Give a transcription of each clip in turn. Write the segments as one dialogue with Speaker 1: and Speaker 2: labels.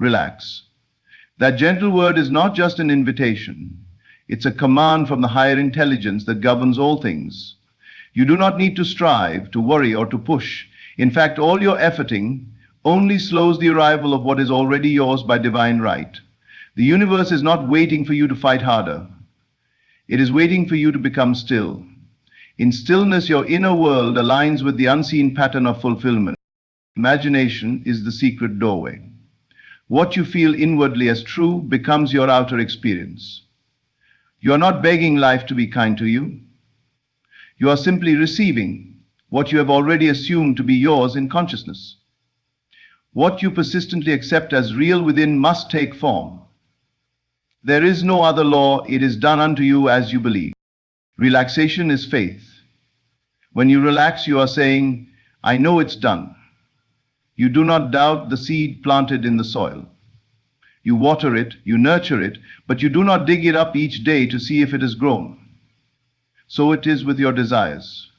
Speaker 1: relax. That gentle word is not just an invitation. It's a command from the higher intelligence that governs all things. You do not need to strive, to worry, or to push. In fact, all your efforting only slows the arrival of what is already yours by divine right. The universe is not waiting for you to fight harder. It is waiting for you to become still. In stillness, your inner world aligns with the unseen pattern of fulfillment. Imagination is the secret doorway. What you feel inwardly as true becomes your outer experience. You are not begging life to be kind to you. You are simply receiving what you have already assumed to be yours in consciousness. What you persistently accept as real within must take form. There is no other law. It is done unto you as you believe. Relaxation is faith. When you relax, you are saying, I know it's done. You do not doubt the seed planted in the soil. You water it, you nurture it, but you do not dig it up each day to see if it has grown. So it is with your desires.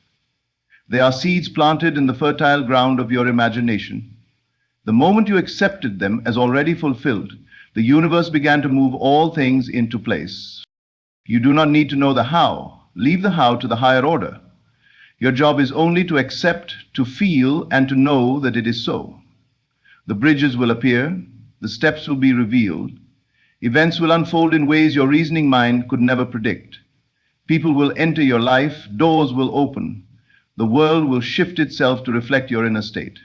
Speaker 1: They are seeds planted in the fertile ground of your imagination. The moment you accepted them as already fulfilled, the universe began to move all things into place. You do not need to know the how. Leave the how to the higher order. Your job is only to accept, to feel, and to know that it is so. The bridges will appear, the steps will be revealed, events will unfold in ways your reasoning mind could never predict. People will enter your life, doors will open, the world will shift itself to reflect your inner state.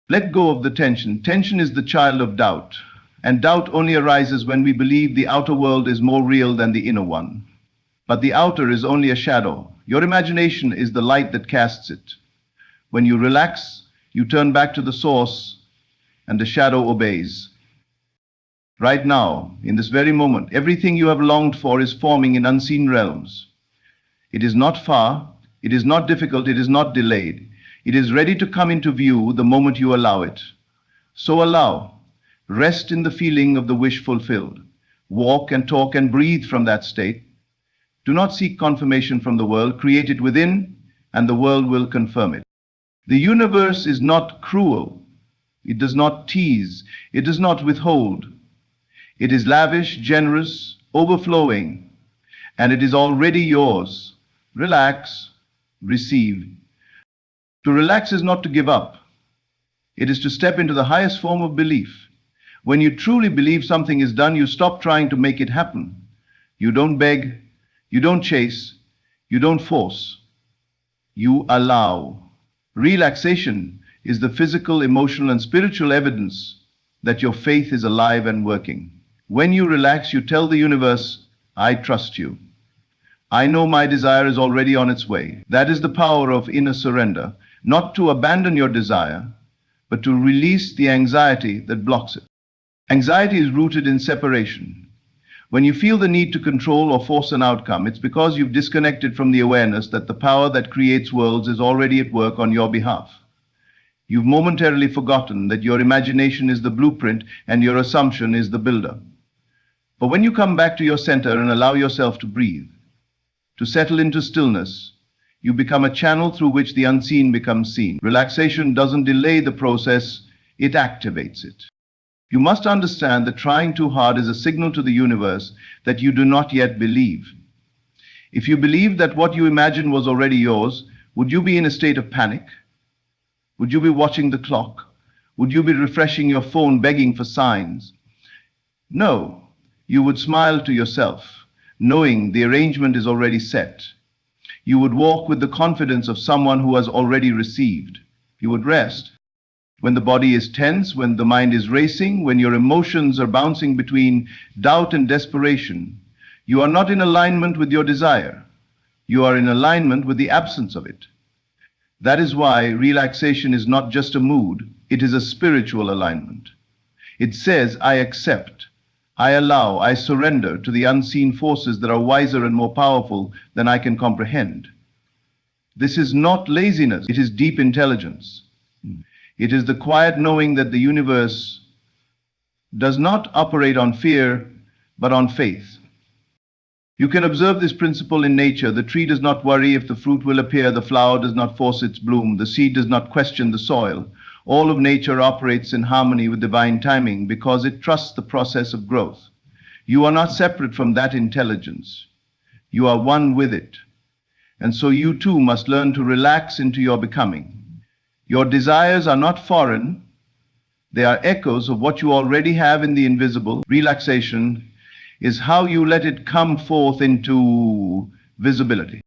Speaker 1: Let go of the tension. Tension is the child of doubt, and doubt only arises when we believe the outer world is more real than the inner one. But the outer is only a shadow. Your imagination is the light that casts it. When you relax, you turn back to the source, and the shadow obeys. Right now, in this very moment, everything you have longed for is forming in unseen realms. It is not far, it is not difficult, it is not delayed. It is ready to come into view the moment you allow it. So allow. Rest in the feeling of the wish fulfilled. Walk and talk and breathe from that state. Do not seek confirmation from the world. Create it within, and the world will confirm it. The universe is not cruel. It does not tease. It does not withhold. It is lavish, generous, overflowing, and it is already yours. Relax, receive. To relax is not to give up. It is to step into the highest form of belief. When you truly believe something is done, you stop trying to make it happen. You don't beg, you don't chase, you don't force. You allow. Relaxation is the physical, emotional, and spiritual evidence that your faith is alive and working. When you relax, you tell the universe, I trust you. I know my desire is already on its way. That is the power of inner surrender, not to abandon your desire, but to release the anxiety that blocks it. Anxiety is rooted in separation. When you feel the need to control or force an outcome, it's because you've disconnected from the awareness that the power that creates worlds is already at work on your behalf. You've momentarily forgotten that your imagination is the blueprint and your assumption is the builder. But when you come back to your center and allow yourself to breathe, to settle into stillness, you become a channel through which the unseen becomes seen. Relaxation doesn't delay the process, it activates it. You must understand that trying too hard is a signal to the universe that you do not yet believe. If you believed that what you imagined was already yours, would you be in a state of panic? Would you be watching the clock? Would you be refreshing your phone, begging for signs? No, you would smile to yourself, knowing the arrangement is already set. You would walk with the confidence of someone who has already received. You would rest. When the body is tense, when the mind is racing, when your emotions are bouncing between doubt and desperation, you are not in alignment with your desire. You are in alignment with the absence of it. That is why relaxation is not just a mood, it is a spiritual alignment. It says, I accept, I allow, I surrender to the unseen forces that are wiser and more powerful than I can comprehend. This is not laziness, it is deep intelligence. It is the quiet knowing that the universe does not operate on fear, but on faith. You can observe this principle in nature. The tree does not worry if the fruit will appear, the flower does not force its bloom, the seed does not question the soil. All of nature operates in harmony with divine timing because it trusts the process of growth. You are not separate from that intelligence. You are one with it. And so you too must learn to relax into your becoming. Your desires are not foreign. They are echoes of what you already have in the invisible. Relaxation is how you let it come forth into visibility.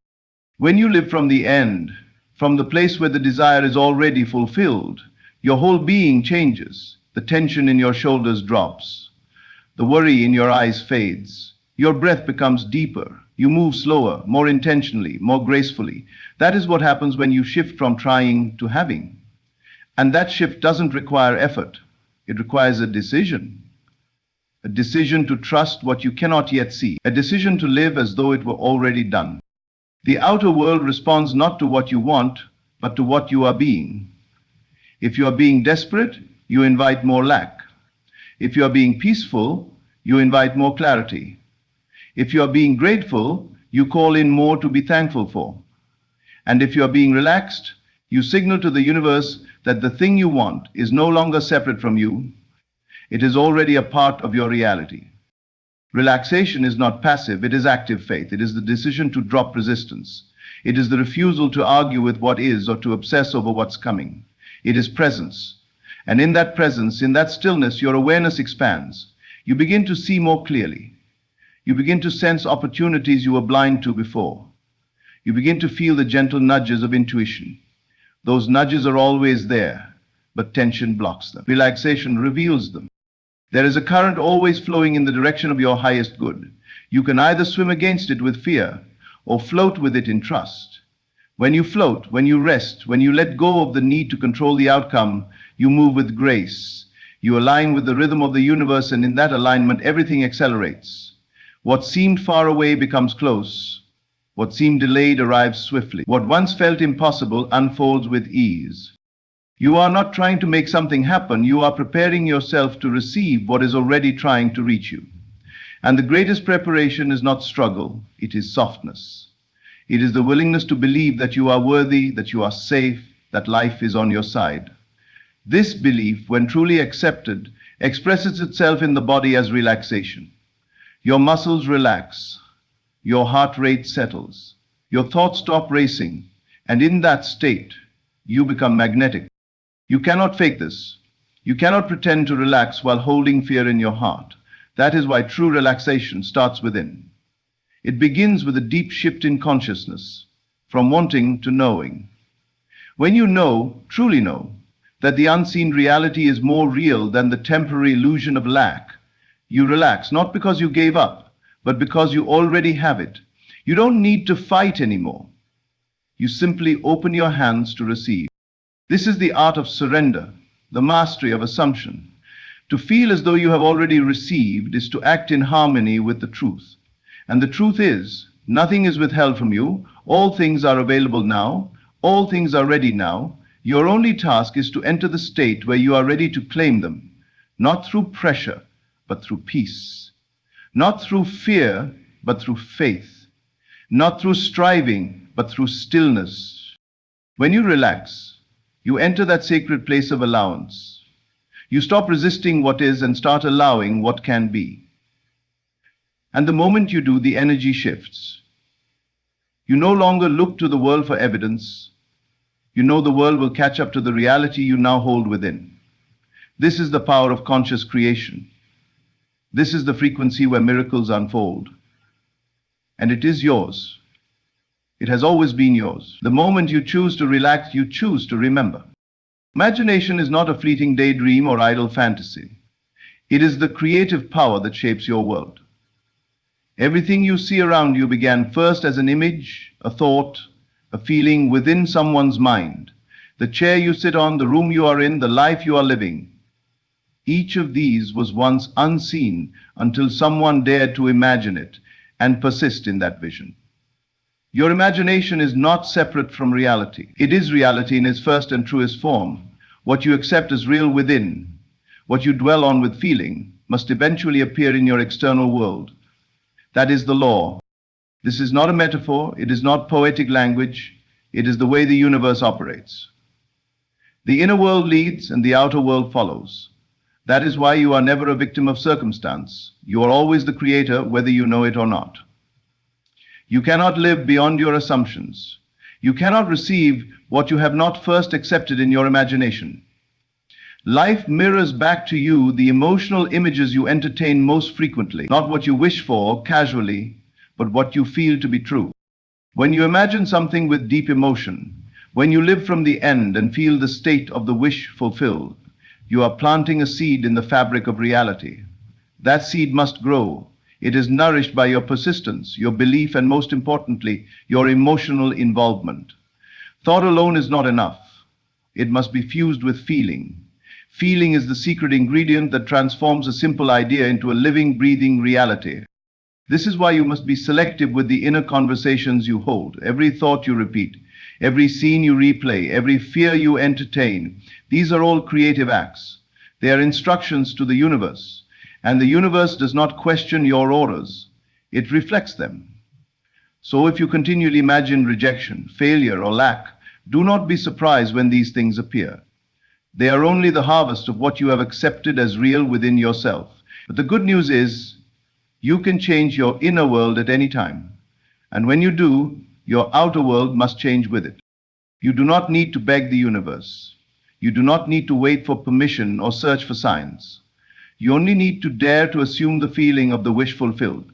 Speaker 1: When you live from the end, from the place where the desire is already fulfilled, your whole being changes. The tension in your shoulders drops. The worry in your eyes fades. Your breath becomes deeper. You move slower, more intentionally, more gracefully. That is what happens when you shift from trying to having. And that shift doesn't require effort. It requires a decision. A decision to trust what you cannot yet see. A decision to live as though it were already done. The outer world responds not to what you want, but to what you are being. If you are being desperate, you invite more lack. If you are being peaceful, you invite more clarity. If you are being grateful, you call in more to be thankful for. And if you are being relaxed, you signal to the universe that the thing you want is no longer separate from you. It is already a part of your reality. Relaxation is not passive, it is active faith. It is the decision to drop resistance. It is the refusal to argue with what is or to obsess over what's coming. It is presence. And in that presence, in that stillness, your awareness expands. You begin to see more clearly. You begin to sense opportunities you were blind to before. You begin to feel the gentle nudges of intuition. Those nudges are always there, but tension blocks them. Relaxation reveals them. There is a current always flowing in the direction of your highest good. You can either swim against it with fear or float with it in trust. When you float, when you rest, when you let go of the need to control the outcome, you move with grace. You align with the rhythm of the universe, and in that alignment, everything accelerates. What seemed far away becomes close. What seemed delayed arrives swiftly. What once felt impossible unfolds with ease. You are not trying to make something happen. You are preparing yourself to receive what is already trying to reach you. And the greatest preparation is not struggle, it is softness. It is the willingness to believe that you are worthy, that you are safe, that life is on your side. This belief, when truly accepted, expresses itself in the body as relaxation. Your muscles relax, your heart rate settles, your thoughts stop racing, and in that state, you become magnetic. You cannot fake this. You cannot pretend to relax while holding fear in your heart. That is why true relaxation starts within. It begins with a deep shift in consciousness, from wanting to knowing. When you know, truly know, that the unseen reality is more real than the temporary illusion of lack, you relax, not because you gave up, but because you already have it. You don't need to fight anymore. You simply open your hands to receive. This is the art of surrender, the mastery of assumption. To feel as though you have already received is to act in harmony with the truth. And the truth is, nothing is withheld from you. All things are available now. All things are ready now. Your only task is to enter the state where you are ready to claim them, not through pressure, but through peace. Not through fear, but through faith. Not through striving, but through stillness. When you relax, you enter that sacred place of allowance. You stop resisting what is and start allowing what can be. And the moment you do, the energy shifts. You no longer look to the world for evidence. You know the world will catch up to the reality you now hold within. This is the power of conscious creation. This is the frequency where miracles unfold. And it is yours. It has always been yours. The moment you choose to relax, you choose to remember. Imagination is not a fleeting daydream or idle fantasy. It is the creative power that shapes your world. Everything you see around you began first as an image, a thought, a feeling within someone's mind. The chair you sit on, the room you are in, the life you are living. Each of these was once unseen until someone dared to imagine it and persist in that vision. Your imagination is not separate from reality. It is reality in its first and truest form. What you accept as real within, what you dwell on with feeling, must eventually appear in your external world. That is the law. This is not a metaphor. It is not poetic language. It is the way the universe operates. The inner world leads and the outer world follows. That is why you are never a victim of circumstance. You are always the creator, whether you know it or not. You cannot live beyond your assumptions. You cannot receive what you have not first accepted in your imagination. Life mirrors back to you the emotional images you entertain most frequently, not what you wish for casually, but what you feel to be true. When you imagine something with deep emotion, when you live from the end and feel the state of the wish fulfilled, you are planting a seed in the fabric of reality. That seed must grow. It is nourished by your persistence, your belief, and most importantly, your emotional involvement. Thought alone is not enough. It must be fused with feeling. Feeling is the secret ingredient that transforms a simple idea into a living, breathing reality. This is why you must be selective with the inner conversations you hold. Every thought you repeat, every scene you replay, every fear you entertain, these are all creative acts. They are instructions to the universe, and the universe does not question your orders. It reflects them. So if you continually imagine rejection, failure, or lack, do not be surprised when these things appear. They are only the harvest of what you have accepted as real within yourself. But the good news is, you can change your inner world at any time. And when you do, your outer world must change with it. You do not need to beg the universe. You do not need to wait for permission or search for signs. You only need to dare to assume the feeling of the wish fulfilled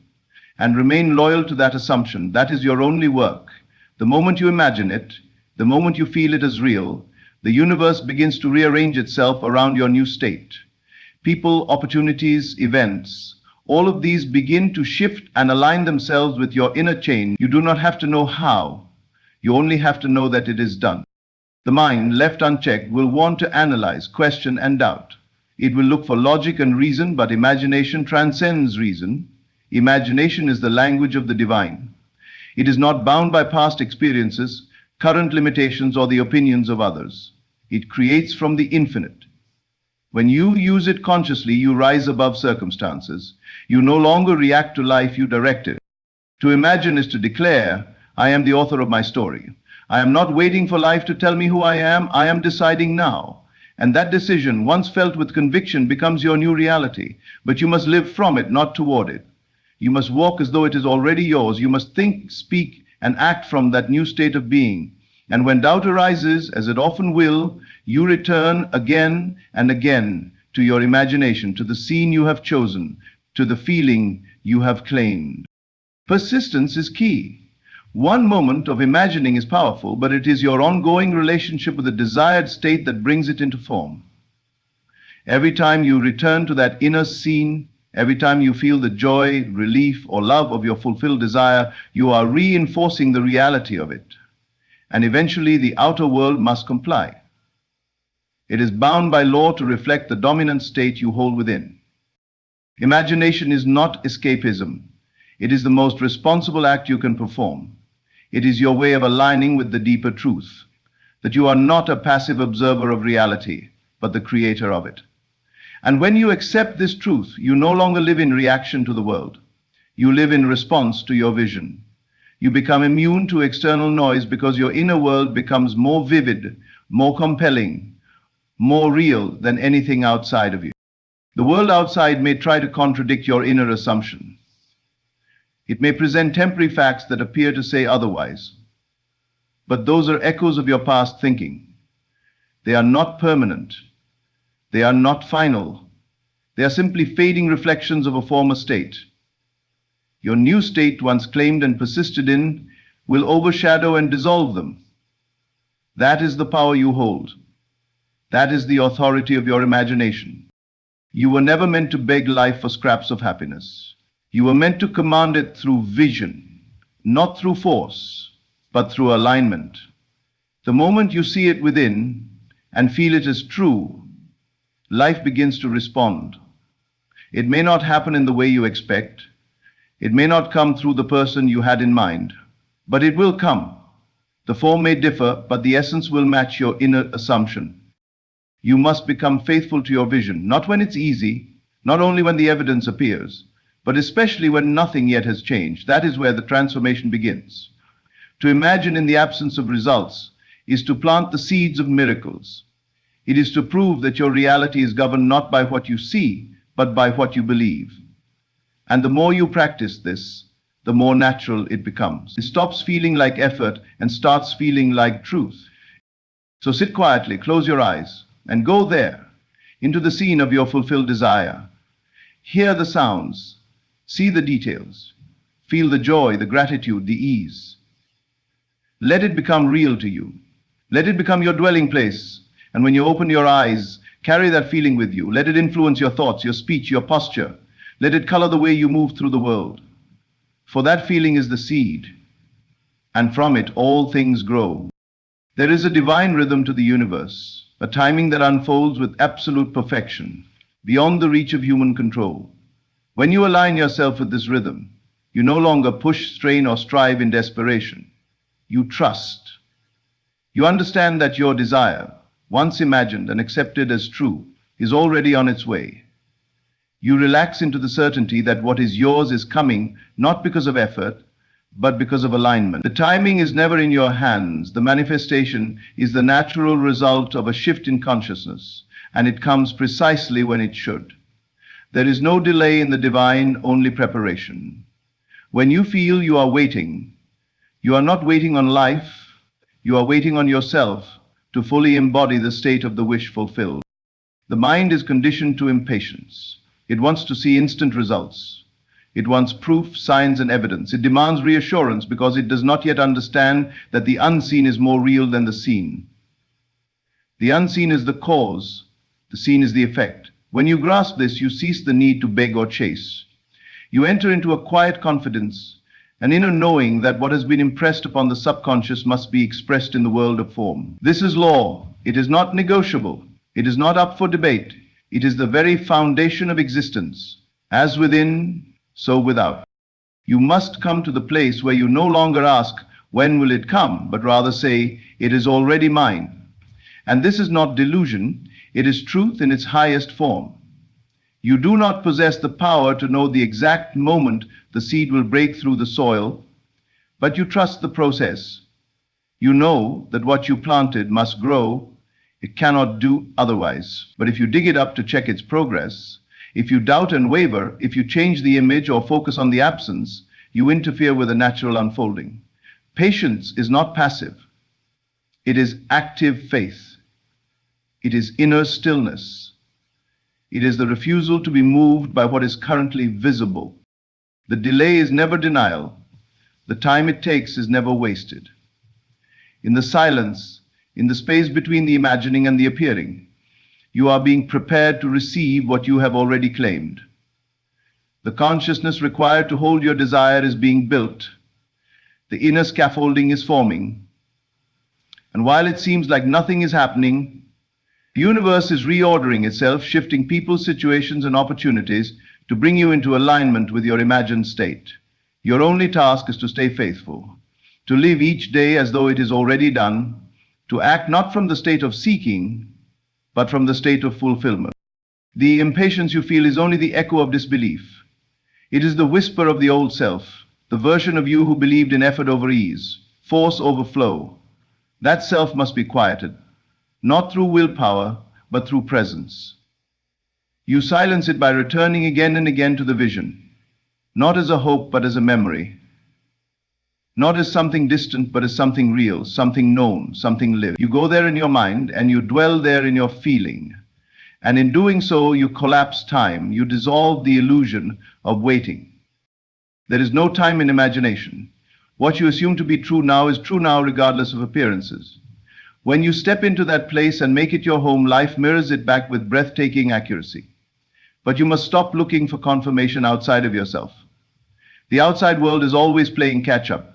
Speaker 1: and remain loyal to that assumption. That is your only work. The moment you imagine it, the moment you feel it as real, the universe begins to rearrange itself around your new state. People, opportunities, events, all of these begin to shift and align themselves with your inner chain. You do not have to know how. You only have to know that it is done. The mind, left unchecked, will want to analyze, question, and doubt. It will look for logic and reason, but imagination transcends reason. Imagination is the language of the divine. It is not bound by past experiences, current limitations, or the opinions of others. It creates from the infinite. When you use it consciously, you rise above circumstances. You no longer react to life, you direct it. To imagine is to declare, I am the author of my story. I am not waiting for life to tell me who I am deciding now. And that decision, once felt with conviction, becomes your new reality. But you must live from it, not toward it. You must walk as though it is already yours. You must think, speak, and act from that new state of being. And when doubt arises, as it often will, you return again and again to your imagination, to the scene you have chosen, to the feeling you have claimed. Persistence is key. One moment of imagining is powerful, but it is your ongoing relationship with the desired state that brings it into form. Every time you return to that inner scene, every time you feel the joy, relief, or love of your fulfilled desire, you are reinforcing the reality of it. And eventually the outer world must comply. It is bound by law to reflect the dominant state you hold within. Imagination is not escapism. It is the most responsible act you can perform. It is your way of aligning with the deeper truth, that you are not a passive observer of reality, but the creator of it. And when you accept this truth, you no longer live in reaction to the world. You live in response to your vision. You become immune to external noise because your inner world becomes more vivid, more compelling, more real than anything outside of you. The world outside may try to contradict your inner assumption. It may present temporary facts that appear to say otherwise. But those are echoes of your past thinking. They are not permanent. They are not final. They are simply fading reflections of a former state. Your new state, once claimed and persisted in, will overshadow and dissolve them. That is the power you hold. That is the authority of your imagination. You were never meant to beg life for scraps of happiness. You were meant to command it through vision, not through force, but through alignment. The moment you see it within and feel it as true, life begins to respond. It may not happen in the way you expect. It may not come through the person you had in mind, but it will come. The form may differ, but the essence will match your inner assumption. You must become faithful to your vision, not when it's easy, not only when the evidence appears, but especially when nothing yet has changed. That is where the transformation begins. To imagine in the absence of results is to plant the seeds of miracles. It is to prove that your reality is governed not by what you see, but by what you believe. And the more you practice this, the more natural it becomes. It stops feeling like effort and starts feeling like truth. So sit quietly, close your eyes, and go there, into the scene of your fulfilled desire. Hear the sounds, see the details, feel the joy, the gratitude, the ease. Let it become real to you. Let it become your dwelling place. And when you open your eyes, carry that feeling with you. Let it influence your thoughts, your speech, your posture. Let it color the way you move through the world. For that feeling is the seed, and from it all things grow. There is a divine rhythm to the universe, a timing that unfolds with absolute perfection, beyond the reach of human control. When you align yourself with this rhythm, you no longer push, strain, or strive in desperation. You trust. You understand that your desire, once imagined and accepted as true, is already on its way. You relax into the certainty that what is yours is coming not because of effort, but because of alignment. The timing is never in your hands. The manifestation is the natural result of a shift in consciousness, and it comes precisely when it should. There is no delay in the divine, only preparation. When you feel you are waiting, you are not waiting on life, you are waiting on yourself to fully embody the state of the wish fulfilled. The mind is conditioned to impatience. It wants to see instant results. It wants proof, signs, and evidence. It demands reassurance because it does not yet understand that the unseen is more real than the seen. The unseen is the cause, the seen is the effect. When you grasp this, you cease the need to beg or chase. You enter into a quiet confidence, an inner knowing that what has been impressed upon the subconscious must be expressed in the world of form. This is law. It is not negotiable. It is not up for debate. It is the very foundation of existence. As within, so without. You must come to the place where you no longer ask, when will it come, but rather say, it is already mine. And this is not delusion, it is truth in its highest form. You do not possess the power to know the exact moment the seed will break through the soil, but you trust the process. You know that what you planted must grow. It cannot do otherwise. But if you dig it up to check its progress, if you doubt and waver, if you change the image or focus on the absence, you interfere with the natural unfolding. Patience is not passive. It is active faith. It is inner stillness. It is the refusal to be moved by what is currently visible. The delay is never denial. The time it takes is never wasted. In the silence, in the space between the imagining and the appearing, you are being prepared to receive what you have already claimed. The consciousness required to hold your desire is being built. The inner scaffolding is forming. And while it seems like nothing is happening, the universe is reordering itself, shifting people, situations, and opportunities to bring you into alignment with your imagined state. Your only task is to stay faithful, to live each day as though it is already done, to act not from the state of seeking, but from the state of fulfillment. The impatience you feel is only the echo of disbelief. It is the whisper of the old self, the version of you who believed in effort over ease, force over flow. That self must be quieted, not through willpower, but through presence. You silence it by returning again and again to the vision, not as a hope, but as a memory. Not as something distant, but as something real, something known, something lived. You go there in your mind and you dwell there in your feeling. And in doing so, you collapse time. You dissolve the illusion of waiting. There is no time in imagination. What you assume to be true now is true now regardless of appearances. When you step into that place and make it your home, life mirrors it back with breathtaking accuracy. But you must stop looking for confirmation outside of yourself. The outside world is always playing catch-up.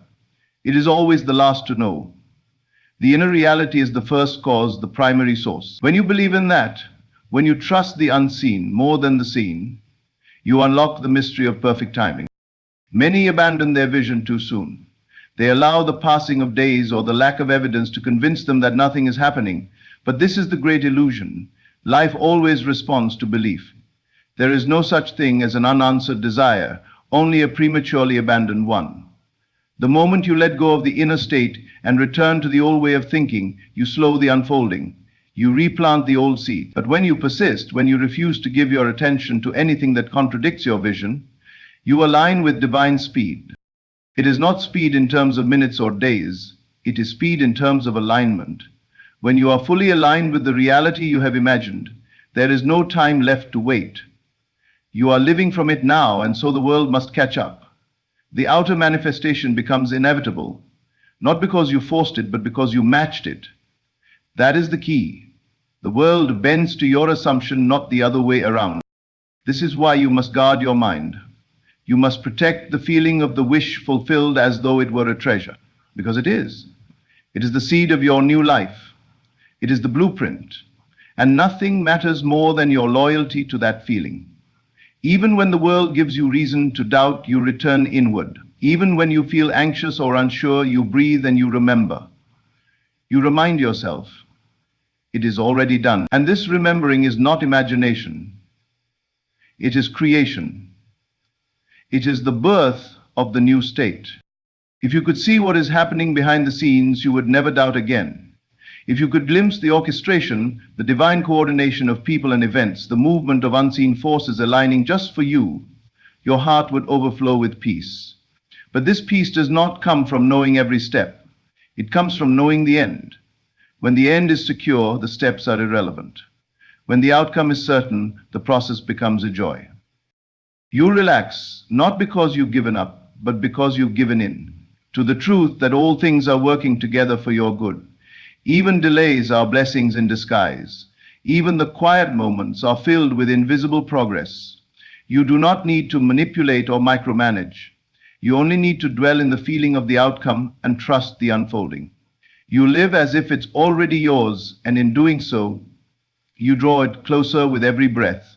Speaker 1: It is always the last to know. The inner reality is the first cause, the primary source. When you believe in that, when you trust the unseen more than the seen, you unlock the mystery of perfect timing. Many abandon their vision too soon. They allow the passing of days or the lack of evidence to convince them that nothing is happening. But this is the great illusion. Life always responds to belief. There is no such thing as an unanswered desire, only a prematurely abandoned one. The moment you let go of the inner state and return to the old way of thinking, you slow the unfolding. You replant the old seed. But when you persist, when you refuse to give your attention to anything that contradicts your vision, you align with divine speed. It is not speed in terms of minutes or days. It is speed in terms of alignment. When you are fully aligned with the reality you have imagined, there is no time left to wait. You are living from it now, and so the world must catch up. The outer manifestation becomes inevitable, not because you forced it, but because you matched it. That is the key. The world bends to your assumption, not the other way around. This is why you must guard your mind. You must protect the feeling of the wish fulfilled as though it were a treasure, because it is. It is the seed of your new life. It is the blueprint. And nothing matters more than your loyalty to that feeling. Even when the world gives you reason to doubt, you return inward. Even when you feel anxious or unsure, you breathe and you remember. You remind yourself, it is already done. And this remembering is not imagination. It is creation. It is the birth of the new state. If you could see what is happening behind the scenes, you would never doubt again. If you could glimpse the orchestration, the divine coordination of people and events, the movement of unseen forces aligning just for you, your heart would overflow with peace. But this peace does not come from knowing every step. It comes from knowing the end. When the end is secure, the steps are irrelevant. When the outcome is certain, the process becomes a joy. You relax, not because you've given up, but because you've given in to the truth that all things are working together for your good. Even delays are blessings in disguise. Even the quiet moments are filled with invisible progress. You do not need to manipulate or micromanage. You only need to dwell in the feeling of the outcome and trust the unfolding. You live as if it's already yours, and in doing so, you draw it closer with every breath.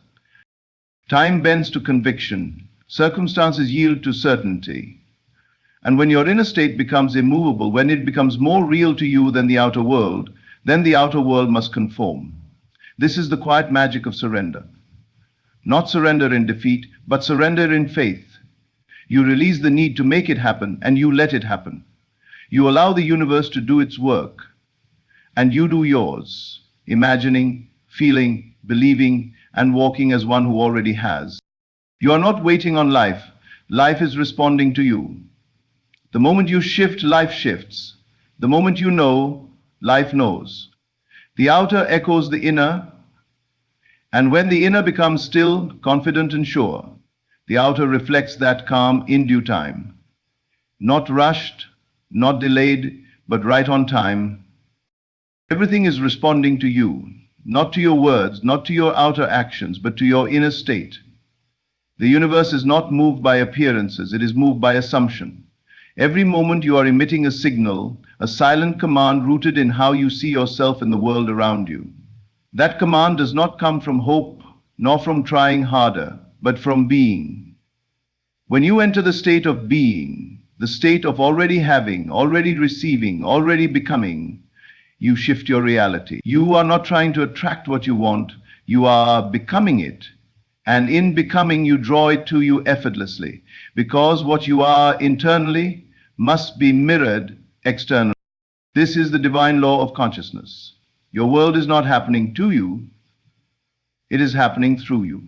Speaker 1: Time bends to conviction. Circumstances yield to certainty. And when your inner state becomes immovable, when it becomes more real to you than the outer world, then the outer world must conform. This is the quiet magic of surrender. Not surrender in defeat, but surrender in faith. You release the need to make it happen, and you let it happen. You allow the universe to do its work, and you do yours, imagining, feeling, believing, and walking as one who already has. You are not waiting on life. Life is responding to you. The moment you shift, life shifts. The moment you know, life knows. The outer echoes the inner, and when the inner becomes still, confident and sure, the outer reflects that calm in due time. Not rushed, not delayed, but right on time. Everything is responding to you, not to your words, not to your outer actions, but to your inner state. The universe is not moved by appearances, it is moved by assumption. Every moment you are emitting a signal, a silent command rooted in how you see yourself and the world around you. That command does not come from hope, nor from trying harder, but from being. When you enter the state of being, the state of already having, already receiving, already becoming, you shift your reality. You are not trying to attract what you want, you are becoming it. And in becoming, you draw it to you effortlessly, because what you are internally must be mirrored externally. This is the divine law of consciousness. Your world is not happening to you, it is happening through you.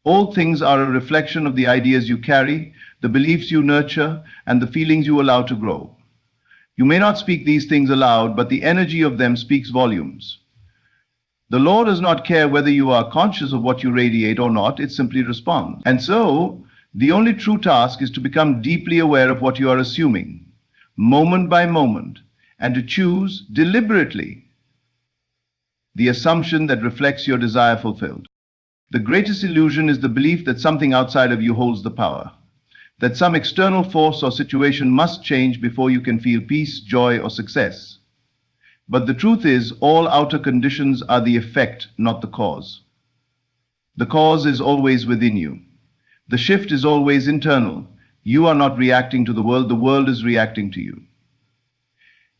Speaker 1: All things are a reflection of the ideas you carry, the beliefs you nurture, and the feelings you allow to grow. You may not speak these things aloud, but the energy of them speaks volumes. The law does not care whether you are conscious of what you radiate or not, it simply responds. And so, the only true task is to become deeply aware of what you are assuming, moment by moment, and to choose deliberately the assumption that reflects your desire fulfilled. The greatest illusion is the belief that something outside of you holds the power, that some external force or situation must change before you can feel peace, joy, or success. But the truth is, all outer conditions are the effect, not the cause. The cause is always within you. The shift is always internal. You are not reacting to the world is reacting to you.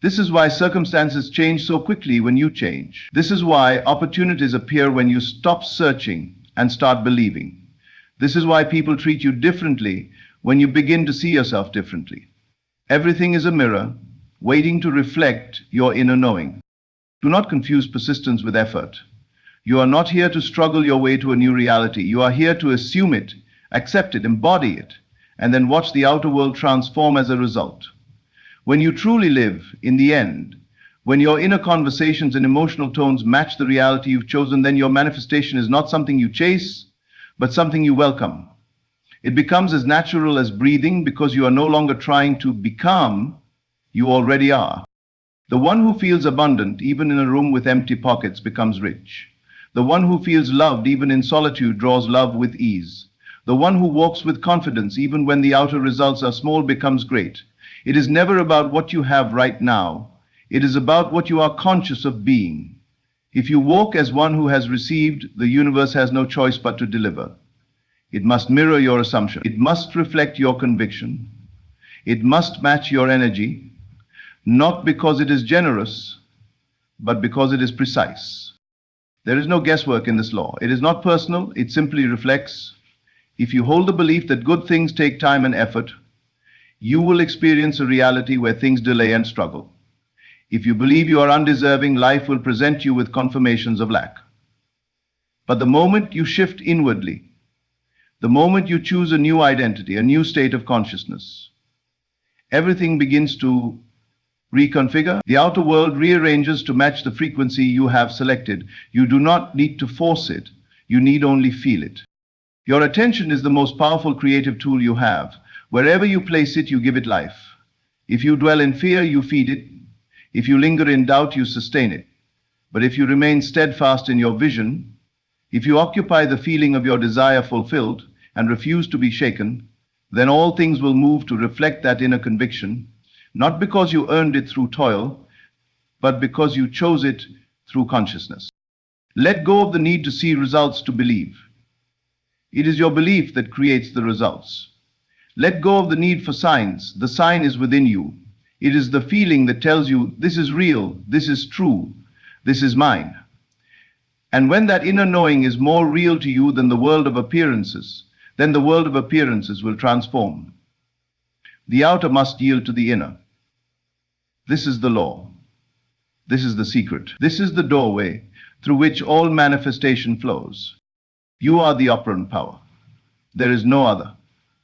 Speaker 1: This is why circumstances change so quickly when you change. This is why opportunities appear when you stop searching and start believing. This is why people treat you differently when you begin to see yourself differently. Everything is a mirror, waiting to reflect your inner knowing. Do not confuse persistence with effort. You are not here to struggle your way to a new reality. You are here to assume it, accept it, embody it, and then watch the outer world transform as a result. When you truly live, in the end, when your inner conversations and emotional tones match the reality you've chosen, then your manifestation is not something you chase, but something you welcome. It becomes as natural as breathing because you are no longer trying to become, you already are. The one who feels abundant, even in a room with empty pockets, becomes rich. The one who feels loved, even in solitude, draws love with ease. The one who walks with confidence, even when the outer results are small, becomes great. It is never about what you have right now. It is about what you are conscious of being. If you walk as one who has received, the universe has no choice but to deliver. It must mirror your assumption. It must reflect your conviction. It must match your energy, not because it is generous, but because it is precise. There is no guesswork in this law. It is not personal. It simply reflects. If you hold the belief that good things take time and effort, you will experience a reality where things delay and struggle. If you believe you are undeserving, life will present you with confirmations of lack. But the moment you shift inwardly, the moment you choose a new identity, a new state of consciousness, everything begins to reconfigure. The outer world rearranges to match the frequency you have selected. You do not need to force it. You need only feel it. Your attention is the most powerful creative tool you have. Wherever you place it, you give it life. If you dwell in fear, you feed it. If you linger in doubt, you sustain it. But if you remain steadfast in your vision, if you occupy the feeling of your desire fulfilled and refuse to be shaken, then all things will move to reflect that inner conviction, not because you earned it through toil, but because you chose it through consciousness. Let go of the need to see results to believe. It is your belief that creates the results. Let go of the need for signs. The sign is within you. It is the feeling that tells you, this is real, this is true, this is mine. And when that inner knowing is more real to you than the world of appearances, then the world of appearances will transform. The outer must yield to the inner. This is the law. This is the secret. This is the doorway through which all manifestation flows. You are the operant power. There is no other.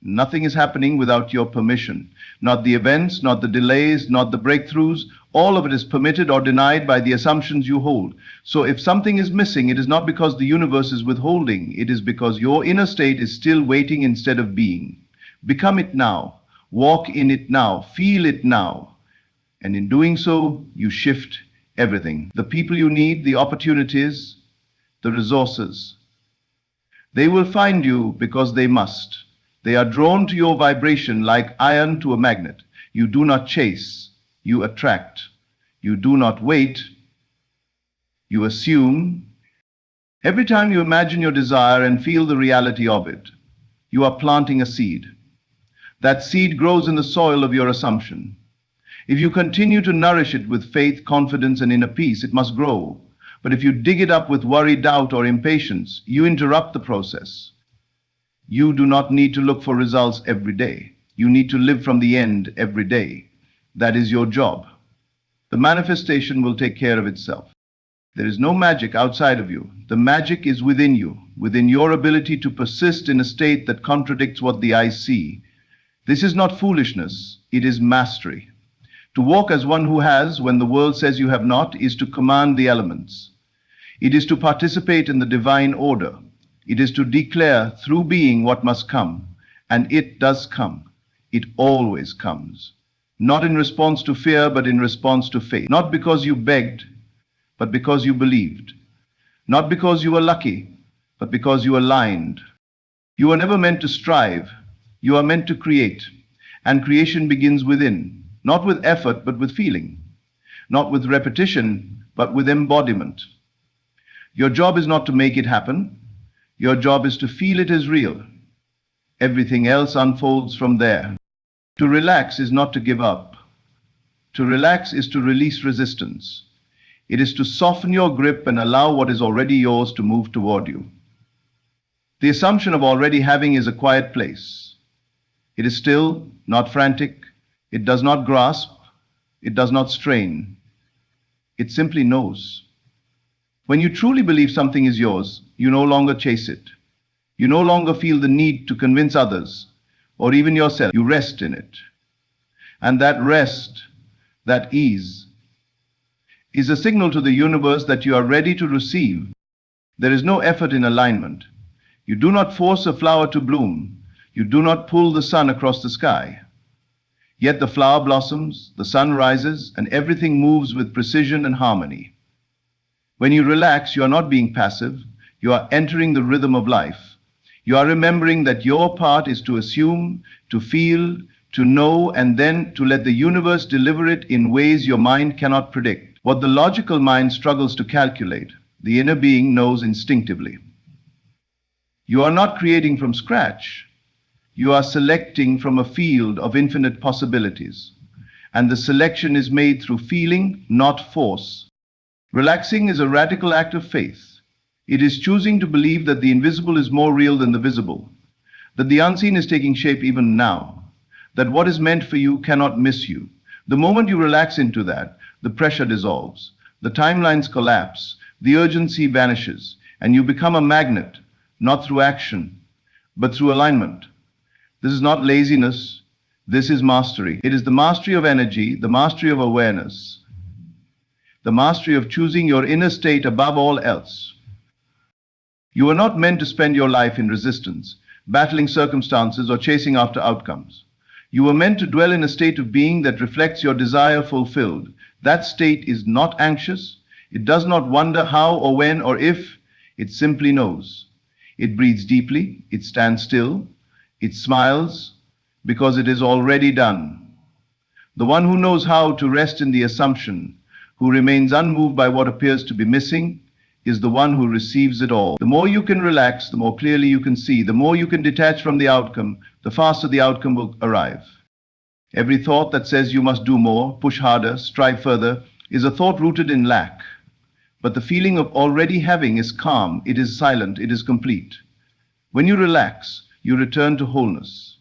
Speaker 1: Nothing is happening without your permission. Not the events, not the delays, not the breakthroughs. All of it is permitted or denied by the assumptions you hold. So if something is missing, it is not because the universe is withholding. It is because your inner state is still waiting instead of being. Become it now. Walk in it now. Feel it now. And in doing so, you shift everything. The people you need, the opportunities, the resources. They will find you because they must. They are drawn to your vibration like iron to a magnet. You do not chase, you attract. You do not wait, you assume. Every time you imagine your desire and feel the reality of it, you are planting a seed. That seed grows in the soil of your assumption. If you continue to nourish it with faith, confidence, and inner peace, it must grow. But if you dig it up with worry, doubt, or impatience, you interrupt the process. You do not need to look for results every day. You need to live from the end every day. That is your job. The manifestation will take care of itself. There is no magic outside of you. The magic is within you, within your ability to persist in a state that contradicts what the eyes see. This is not foolishness, it is mastery. To walk as one who has, when the world says you have not, is to command the elements. It is to participate in the divine order. It is to declare through being what must come, and it does come. It always comes. Not in response to fear, but in response to faith. Not because you begged, but because you believed. Not because you were lucky, but because you aligned. You were never meant to strive. You are meant to create. And creation begins within, not with effort, but with feeling. Not with repetition, but with embodiment. Your job is not to make it happen. Your job is to feel it as real. Everything else unfolds from there. To relax is not to give up. To relax is to release resistance. It is to soften your grip and allow what is already yours to move toward you. The assumption of already having is a quiet place. It is still, not frantic. It does not grasp. It does not strain. It simply knows. When you truly believe something is yours, you no longer chase it. You no longer feel the need to convince others or even yourself. You rest in it. And that rest, that ease, is a signal to the universe that you are ready to receive. There is no effort in alignment. You do not force a flower to bloom. You do not pull the sun across the sky. Yet the flower blossoms, the sun rises, and everything moves with precision and harmony. When you relax, you are not being passive. You are entering the rhythm of life. You are remembering that your part is to assume, to feel, to know, and then to let the universe deliver it in ways your mind cannot predict. What the logical mind struggles to calculate, the inner being knows instinctively. You are not creating from scratch. You are selecting from a field of infinite possibilities. And the selection is made through feeling, not force. Relaxing is a radical act of faith. It is choosing to believe that the invisible is more real than the visible, that the unseen is taking shape even now, that what is meant for you cannot miss you. The moment you relax into that, the pressure dissolves, the timelines collapse, the urgency vanishes, and you become a magnet, not through action, but through alignment. This is not laziness, this is mastery. It is the mastery of energy, the mastery of awareness, the mastery of choosing your inner state above all else. You are not meant to spend your life in resistance, battling circumstances or chasing after outcomes. You are meant to dwell in a state of being that reflects your desire fulfilled. That state is not anxious. It does not wonder how or when or if. It simply knows. It breathes deeply. It stands still. It smiles because it is already done. The one who knows how to rest in the assumption, who remains unmoved by what appears to be missing, is the one who receives it all. The more you can relax, the more clearly you can see. The more you can detach from the outcome, the faster the outcome will arrive. Every thought that says you must do more, push harder, strive further, is a thought rooted in lack. But the feeling of already having is calm, it is silent, it is complete. When you relax, you return to wholeness.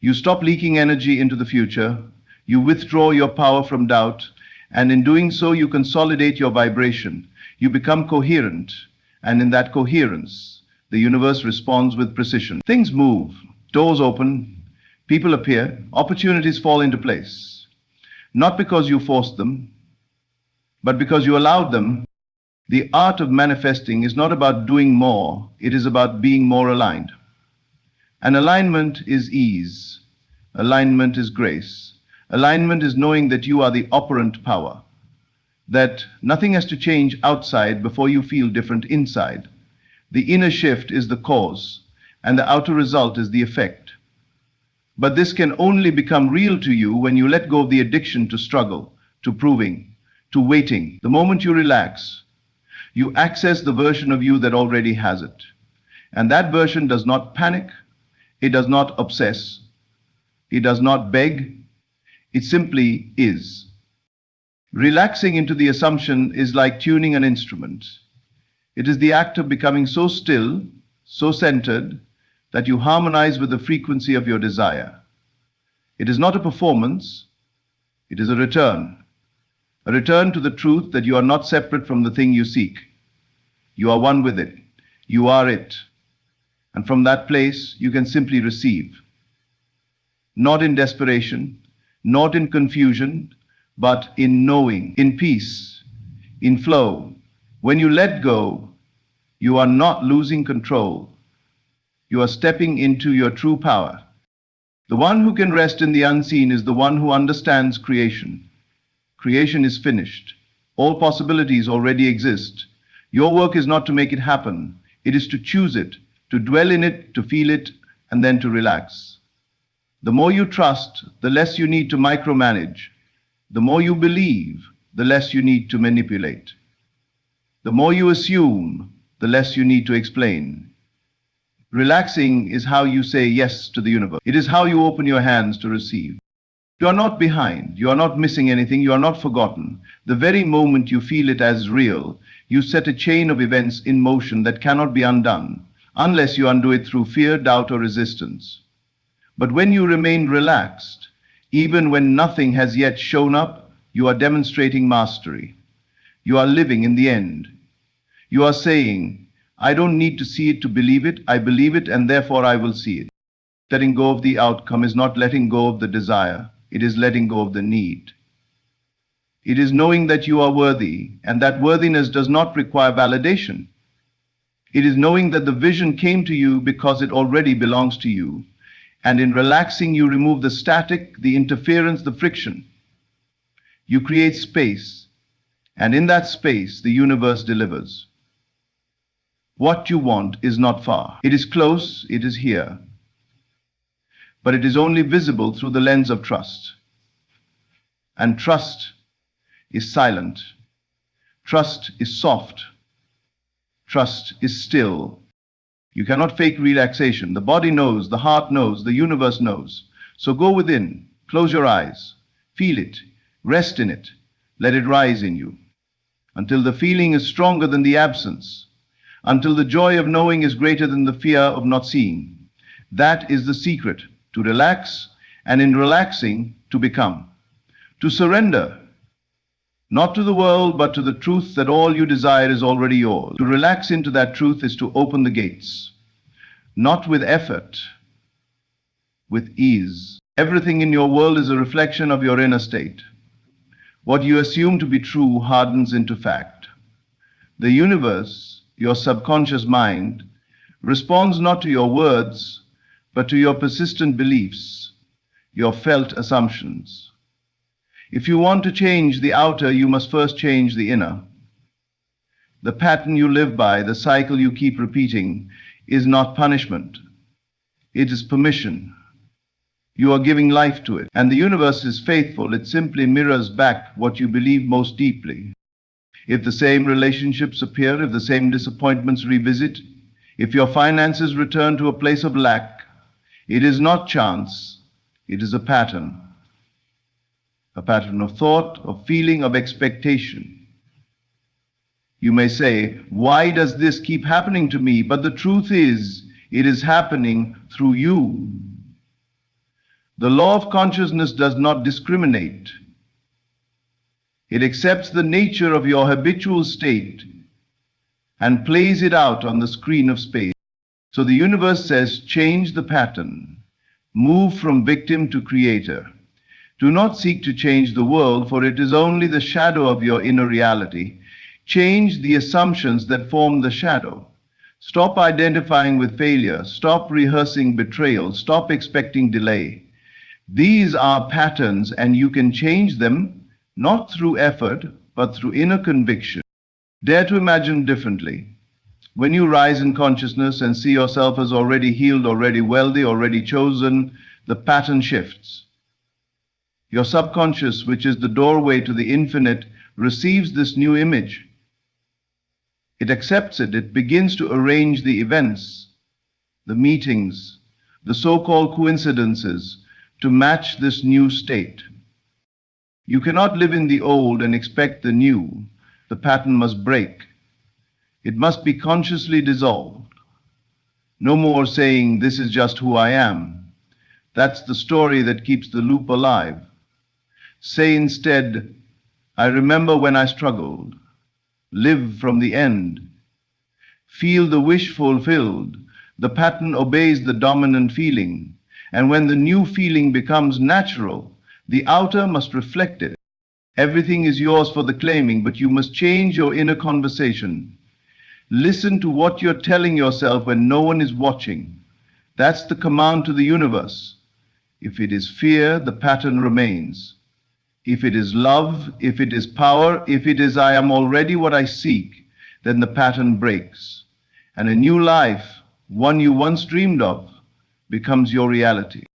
Speaker 1: You stop leaking energy into the future, you withdraw your power from doubt, and in doing so you consolidate your vibration. You become coherent, and in that coherence, the universe responds with precision. Things move, doors open, people appear, opportunities fall into place. Not because you forced them, but because you allowed them. The art of manifesting is not about doing more, it is about being more aligned. And alignment is ease. Alignment is grace. Alignment is knowing that you are the operant power, that nothing has to change outside before you feel different inside. The inner shift is the cause, and the outer result is the effect. But this can only become real to you when you let go of the addiction to struggle, to proving, to waiting. The moment you relax, you access the version of you that already has it. And that version does not panic, it does not obsess, it does not beg, it simply is. Relaxing into the assumption is like tuning an instrument. It is the act of becoming so still, so centered, that you harmonize with the frequency of your desire. It is not a performance, it is a return to the truth that you are not separate from the thing you seek. You are one with it. You are it. And from that place, you can simply receive. Not in desperation, not in confusion, but in knowing, in peace, in flow. When you let go, you are not losing control. You are stepping into your true power. The one who can rest in the unseen is the one who understands creation. Creation is finished. All possibilities already exist. Your work is not to make it happen. It is to choose it, to dwell in it, to feel it, and then to relax. The more you trust, the less you need to micromanage. The more you believe, the less you need to manipulate. The more you assume, the less you need to explain. Relaxing is how you say yes to the universe. It is how you open your hands to receive. You are not behind. You are not missing anything. You are not forgotten. The very moment you feel it as real, you set a chain of events in motion that cannot be undone, unless you undo it through fear, doubt, or resistance. But when you remain relaxed, even when nothing has yet shown up, you are demonstrating mastery. You are living in the end. You are saying, I don't need to see it to believe it. I believe it and therefore I will see it. Letting go of the outcome is not letting go of the desire. It is letting go of the need. It is knowing that you are worthy, and that worthiness does not require validation. It is knowing that the vision came to you because it already belongs to you, and in relaxing you remove the static, the interference, the friction. You create space, and in that space the universe delivers. What you want is not far. It is close, it is here. But it is only visible through the lens of trust. And trust is silent. Trust is soft. Trust is still. You cannot fake relaxation. The body knows, the heart knows, the universe knows. So go within, close your eyes, feel it, rest in it, let it rise in you, until the feeling is stronger than the absence, until the joy of knowing is greater than the fear of not seeing. That is the secret, to relax, and in relaxing, to become. To surrender, not to the world, but to the truth that all you desire is already yours. To relax into that truth is to open the gates, not with effort, with ease. Everything in your world is a reflection of your inner state. What you assume to be true hardens into fact. The universe, your subconscious mind, responds not to your words, but to your persistent beliefs, your felt assumptions. If you want to change the outer, you must first change the inner. The pattern you live by, the cycle you keep repeating, is not punishment. It is permission. You are giving life to it. And the universe is faithful. It simply mirrors back what you believe most deeply. If the same relationships appear, if the same disappointments revisit, if your finances return to a place of lack, it is not chance, it is a pattern. A pattern of thought, of feeling, of expectation. You may say, why does this keep happening to me? But the truth is, it is happening through you. The law of consciousness does not discriminate. It accepts the nature of your habitual state and plays it out on the screen of space. So the universe says, change the pattern. Move from victim to creator. Do not seek to change the world, for it is only the shadow of your inner reality. Change the assumptions that form the shadow. Stop identifying with failure. Stop rehearsing betrayal. Stop expecting delay. These are patterns, and you can change them not through effort, but through inner conviction. Dare to imagine differently. When you rise in consciousness and see yourself as already healed, already wealthy, already chosen, the pattern shifts. Your subconscious, which is the doorway to the infinite, receives this new image. It accepts it. It begins to arrange the events, the meetings, the so-called coincidences to match this new state. You cannot live in the old and expect the new. The pattern must break. It must be consciously dissolved. No more saying, this is just who I am. That's the story that keeps the loop alive. Say instead, I remember when I struggled. Live from the end. Feel the wish fulfilled. The pattern obeys the dominant feeling. And when the new feeling becomes natural, the outer must reflect it. Everything is yours for the claiming, but you must change your inner conversation. Listen to what you're telling yourself when no one is watching. That's the command to the universe. If it is fear, the pattern remains. If it is love, if it is power, if it is I am already what I seek, then the pattern breaks. And a new life, one you once dreamed of, becomes your reality.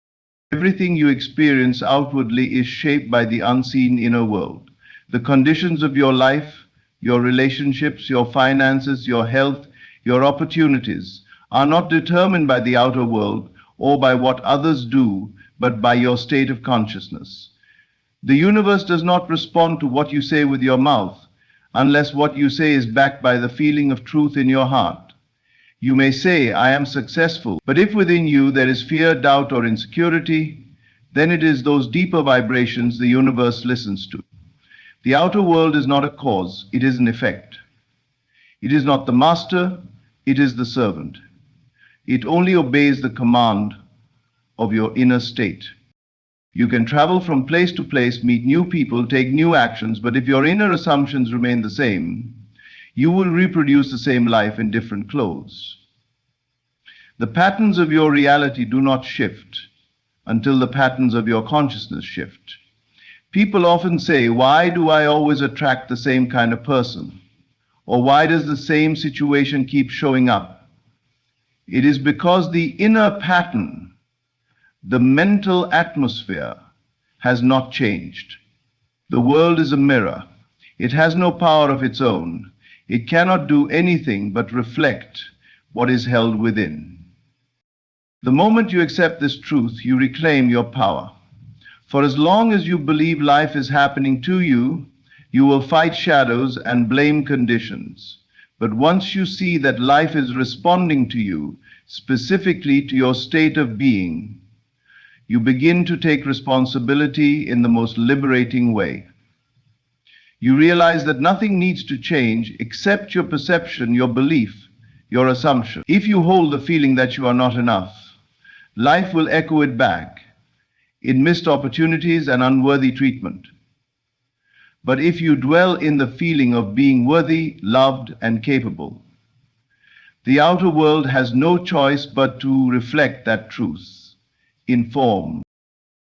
Speaker 1: Everything you experience outwardly is shaped by the unseen inner world. The conditions of your life, your relationships, your finances, your health, your opportunities are not determined by the outer world or by what others do, but by your state of consciousness. The universe does not respond to what you say with your mouth, unless what you say is backed by the feeling of truth in your heart. You may say, I am successful, but if within you there is fear, doubt, or insecurity, then it is those deeper vibrations the universe listens to. The outer world is not a cause, it is an effect. It is not the master, it is the servant. It only obeys the command of your inner state. You can travel from place to place, meet new people, take new actions, but if your inner assumptions remain the same, you will reproduce the same life in different clothes. The patterns of your reality do not shift until the patterns of your consciousness shift. People often say, why do I always attract the same kind of person? Or why does the same situation keep showing up? It is because the inner pattern, the mental atmosphere, has not changed. The world is a mirror. It has no power of its own. It cannot do anything but reflect what is held within. The moment you accept this truth, you reclaim your power. For as long as you believe life is happening to you, you will fight shadows and blame conditions. But once you see that life is responding to you, specifically to your state of being, you begin to take responsibility in the most liberating way. You realize that nothing needs to change except your perception, your belief, your assumption. If you hold the feeling that you are not enough, life will echo it back in missed opportunities and unworthy treatment. But if you dwell in the feeling of being worthy, loved, and capable, the outer world has no choice but to reflect that truth in form.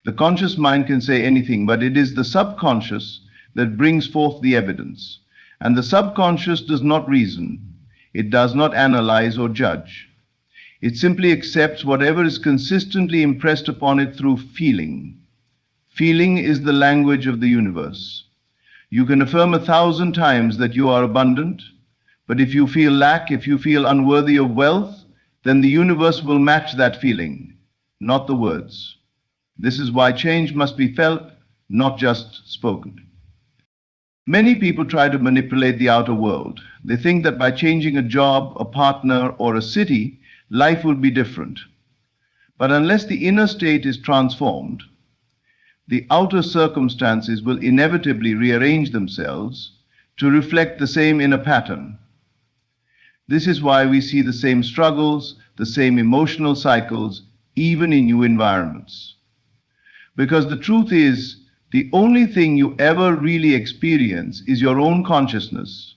Speaker 1: The conscious mind can say anything, but it is the subconscious that brings forth the evidence. And the subconscious does not reason. It does not analyze or judge. It simply accepts whatever is consistently impressed upon it through feeling. Feeling is the language of the universe. You can affirm 1,000 times that you are abundant, but if you feel lack, if you feel unworthy of wealth, then the universe will match that feeling, not the words. This is why change must be felt, not just spoken. Many people try to manipulate the outer world. They think that by changing a job, a partner, or a city, life will be different. But unless the inner state is transformed, the outer circumstances will inevitably rearrange themselves to reflect the same inner pattern. This is why we see the same struggles, the same emotional cycles, even in new environments. Because the truth is, the only thing you ever really experience is your own consciousness.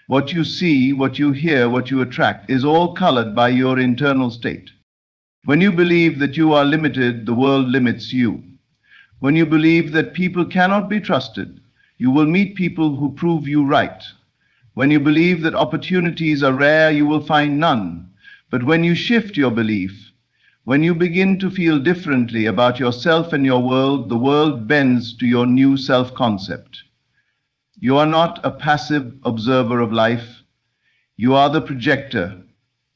Speaker 1: What you see, what you hear, what you attract is all colored by your internal state. When you believe that you are limited, the world limits you. When you believe that people cannot be trusted, you will meet people who prove you right. When you believe that opportunities are rare, you will find none. But when you shift your belief, when you begin to feel differently about yourself and your world, the world bends to your new self-concept. You are not a passive observer of life. You are the projector,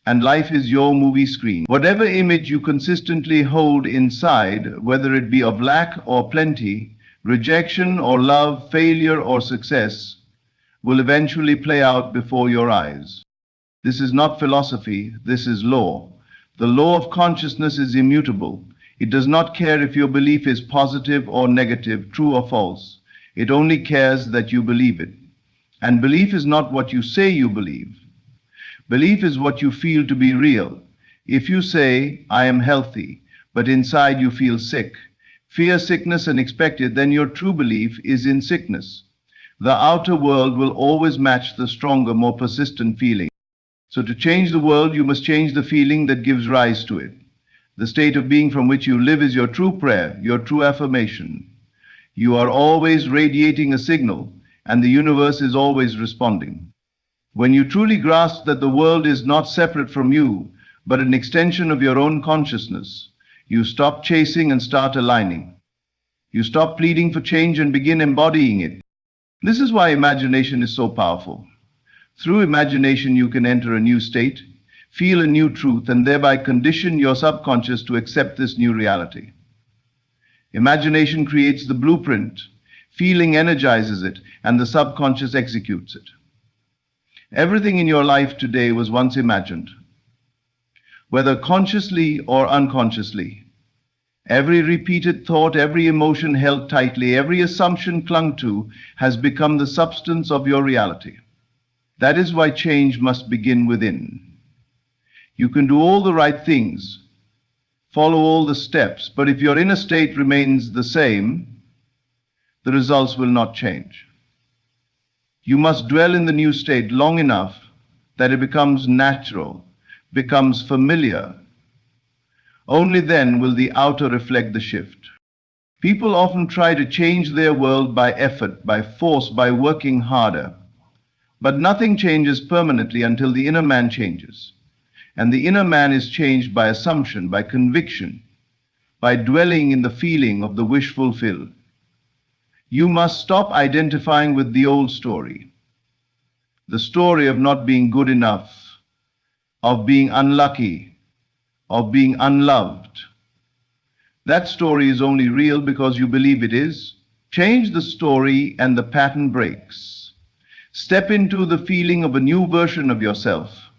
Speaker 1: and life is your movie screen. Whatever image you consistently hold inside, whether it be of lack or plenty, rejection or love, failure or success, will eventually play out before your eyes. This is not philosophy, this is law. The law of consciousness is immutable. It does not care if your belief is positive or negative, true or false. It only cares that you believe it. And belief is not what you say you believe. Belief is what you feel to be real. If you say, I am healthy, but inside you feel sick, fear sickness and expect it, then your true belief is in sickness. The outer world will always match the stronger, more persistent feeling. So to change the world, you must change the feeling that gives rise to it. The state of being from which you live is your true prayer, your true affirmation. You are always radiating a signal, and the universe is always responding. When you truly grasp that the world is not separate from you, but an extension of your own consciousness, you stop chasing and start aligning. You stop pleading for change and begin embodying it. This is why imagination is so powerful. Through imagination, you can enter a new state, feel a new truth, and thereby condition your subconscious to accept this new reality. Imagination creates the blueprint, feeling energizes it, and the subconscious executes it. Everything in your life today was once imagined, whether consciously or unconsciously. Every repeated thought, every emotion held tightly, every assumption clung to has become the substance of your reality. That is why change must begin within. You can do all the right things, follow all the steps, but if your inner state remains the same, the results will not change. You must dwell in the new state long enough that it becomes natural, becomes familiar. Only then will the outer reflect the shift. People often try to change their world by effort, by force, by working harder. But nothing changes permanently until the inner man changes. And the inner man is changed by assumption, by conviction, by dwelling in the feeling of the wish fulfilled. You must stop identifying with the old story, the story of not being good enough, of being unlucky, of being unloved. That story is only real because you believe it is. Change the story and the pattern breaks. Step into the feeling of a new version of yourself,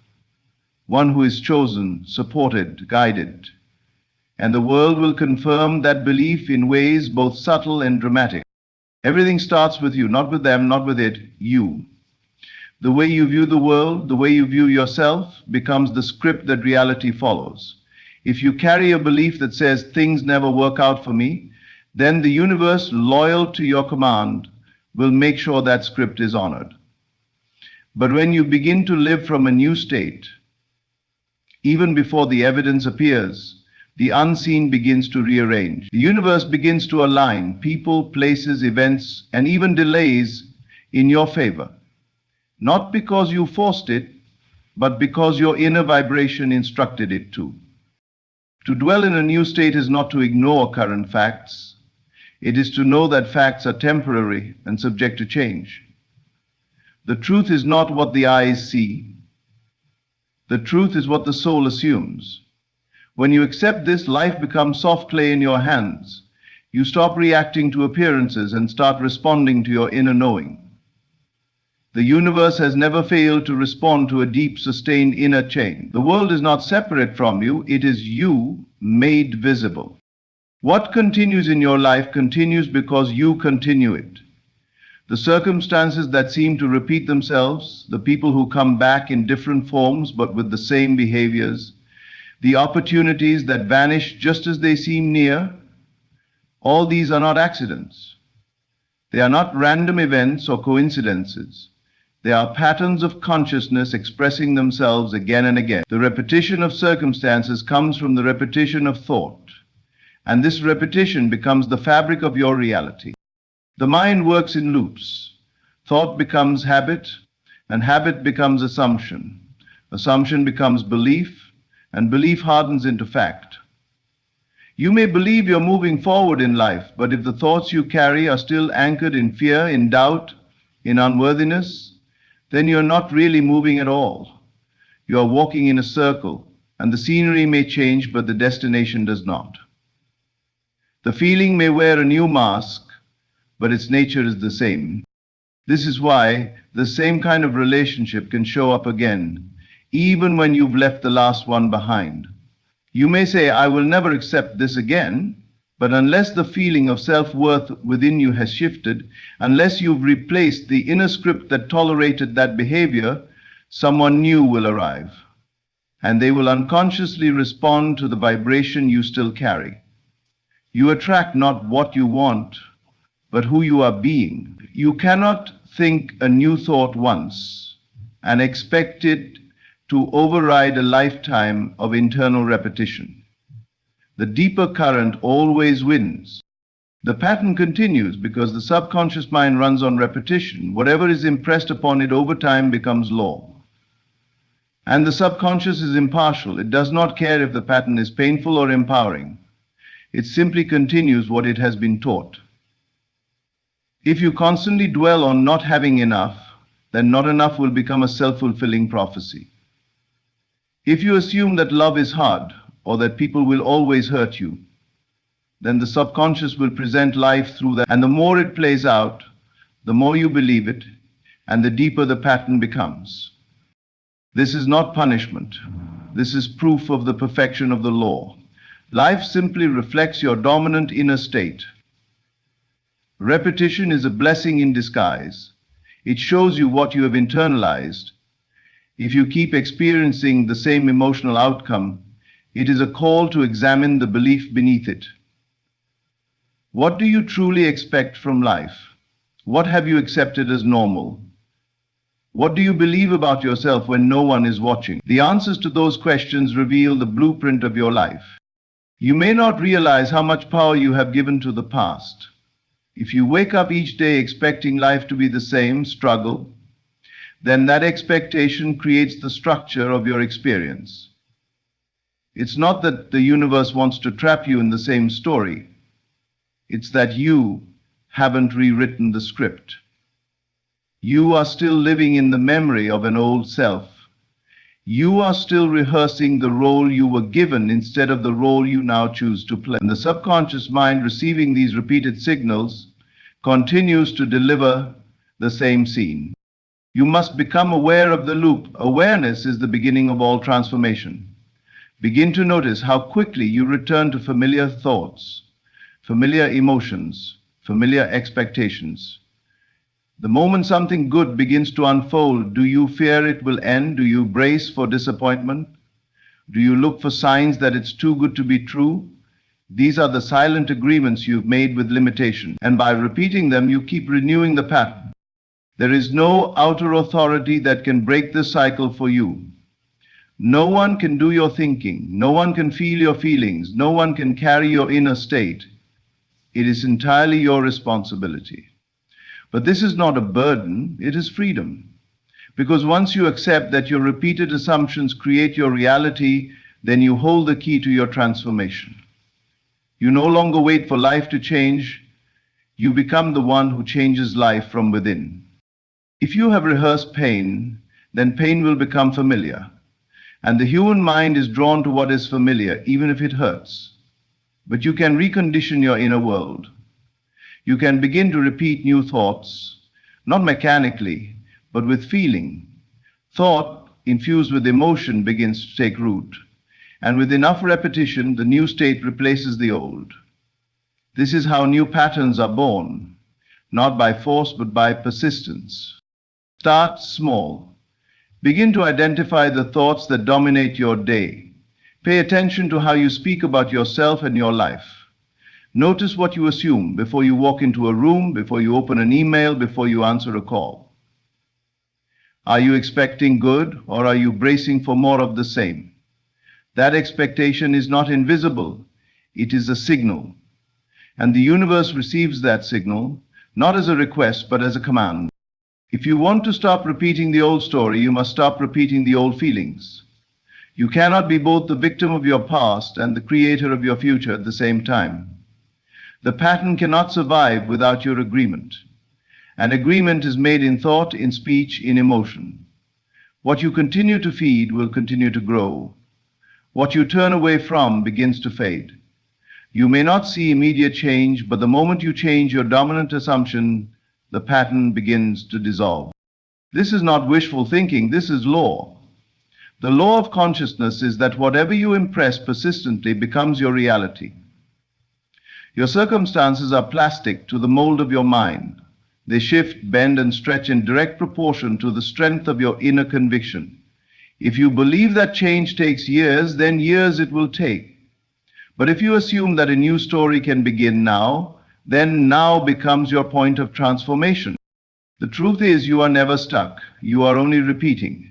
Speaker 1: one who is chosen, supported, guided. And the world will confirm that belief in ways both subtle and dramatic. Everything starts with you, not with them, not with it, you. The way you view the world, the way you view yourself, becomes the script that reality follows. If you carry a belief that says things never work out for me, then the universe, loyal to your command, will make sure that script is honored. But when you begin to live from a new state, even before the evidence appears, the unseen begins to rearrange. The universe begins to align people, places, events, and even delays in your favor. Not because you forced it, but because your inner vibration instructed it to. To dwell in a new state is not to ignore current facts. It is to know that facts are temporary and subject to change. The truth is not what the eyes see. The truth is what the soul assumes. When you accept this, life becomes soft clay in your hands. You stop reacting to appearances and start responding to your inner knowing. The universe has never failed to respond to a deep, sustained inner change. The world is not separate from you, it is you made visible. What continues in your life continues because you continue it. The circumstances that seem to repeat themselves, the people who come back in different forms but with the same behaviors, the opportunities that vanish just as they seem near, all these are not accidents. They are not random events or coincidences. They are patterns of consciousness expressing themselves again and again. The repetition of circumstances comes from the repetition of thought, and this repetition becomes the fabric of your reality. The mind works in loops. Thought becomes habit, and habit becomes assumption. Assumption becomes belief, and belief hardens into fact. You may believe you're moving forward in life, but if the thoughts you carry are still anchored in fear, in doubt, in unworthiness, then you're not really moving at all. You are walking in a circle, and the scenery may change, but the destination does not. The feeling may wear a new mask, but its nature is the same. This is why the same kind of relationship can show up again, even when you've left the last one behind. You may say, I will never accept this again, but unless the feeling of self-worth within you has shifted, unless you've replaced the inner script that tolerated that behavior, someone new will arrive, and they will unconsciously respond to the vibration you still carry. You attract not what you want, but who you are being. You cannot think a new thought once and expect it to override a lifetime of internal repetition. The deeper current always wins. The pattern continues because the subconscious mind runs on repetition. Whatever is impressed upon it over time becomes law. And the subconscious is impartial. It does not care if the pattern is painful or empowering. It simply continues what it has been taught. If you constantly dwell on not having enough, then not enough will become a self-fulfilling prophecy. If you assume that love is hard, or that people will always hurt you, then the subconscious will present life through that. And the more it plays out, the more you believe it, and the deeper the pattern becomes. This is not punishment. This is proof of the perfection of the law. Life simply reflects your dominant inner state. Repetition is a blessing in disguise. It shows you what you have internalized. If you keep experiencing the same emotional outcome, it is a call to examine the belief beneath it. What do you truly expect from life? What have you accepted as normal? What do you believe about yourself when no one is watching? The answers to those questions reveal the blueprint of your life. You may not realize how much power you have given to the past. If you wake up each day expecting life to be the same, struggle, then that expectation creates the structure of your experience. It's not that the universe wants to trap you in the same story. It's that you haven't rewritten the script. You are still living in the memory of an old self. You are still rehearsing the role you were given instead of the role you now choose to play. And the subconscious mind, receiving these repeated signals, continues to deliver the same scene. You must become aware of the loop. Awareness is the beginning of all transformation. Begin to notice how quickly you return to familiar thoughts, familiar emotions, familiar expectations. The moment something good begins to unfold, do you fear it will end? Do you brace for disappointment? Do you look for signs that it's too good to be true? These are the silent agreements you've made with limitation, and by repeating them, you keep renewing the pattern. There is no outer authority that can break this cycle for you. No one can do your thinking. No one can feel your feelings. No one can carry your inner state. It is entirely your responsibility. But this is not a burden, it is freedom. Because once you accept that your repeated assumptions create your reality, then you hold the key to your transformation. You no longer wait for life to change. You become the one who changes life from within. If you have rehearsed pain, then pain will become familiar. And the human mind is drawn to what is familiar, even if it hurts. But you can recondition your inner world. You can begin to repeat new thoughts, not mechanically, but with feeling. Thought infused with emotion begins to take root. And with enough repetition, the new state replaces the old. This is how new patterns are born, not by force, but by persistence. Start small. Begin to identify the thoughts that dominate your day. Pay attention to how you speak about yourself and your life. Notice what you assume before you walk into a room, before you open an email, before you answer a call. Are you expecting good, or are you bracing for more of the same? That expectation is not invisible. It is a signal. And the universe receives that signal, not as a request, but as a command. If you want to stop repeating the old story, you must stop repeating the old feelings. You cannot be both the victim of your past and the creator of your future at the same time. The pattern cannot survive without your agreement. An agreement is made in thought, in speech, in emotion. What you continue to feed will continue to grow. What you turn away from begins to fade. You may not see immediate change, but the moment you change your dominant assumption, the pattern begins to dissolve. This is not wishful thinking, this is law. The law of consciousness is that whatever you impress persistently becomes your reality. Your circumstances are plastic to the mold of your mind. They shift, bend, and stretch in direct proportion to the strength of your inner conviction. If you believe that change takes years, then years it will take. But if you assume that a new story can begin now, then now becomes your point of transformation. The truth is, you are never stuck. You are only repeating.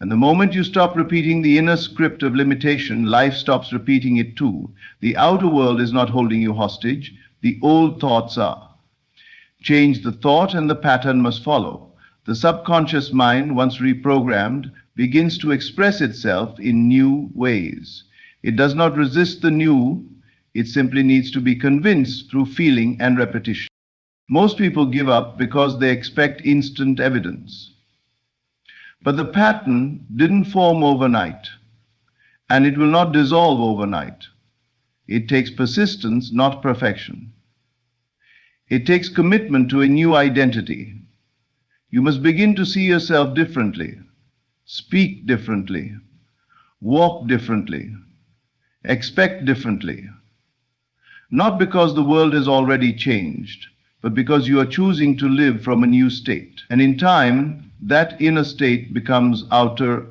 Speaker 1: And the moment you stop repeating the inner script of limitation, life stops repeating it too. The outer world is not holding you hostage. The old thoughts are. Change the thought and the pattern must follow. The subconscious mind, once reprogrammed, begins to express itself in new ways. It does not resist the new. It simply needs to be convinced through feeling and repetition. Most people give up because they expect instant evidence. But the pattern didn't form overnight, and it will not dissolve overnight. It takes persistence, not perfection. It takes commitment to a new identity. You must begin to see yourself differently, speak differently, walk differently. Expect differently. Not because the world has already changed, but because you are choosing to live from a new state. And in time, that inner state becomes outer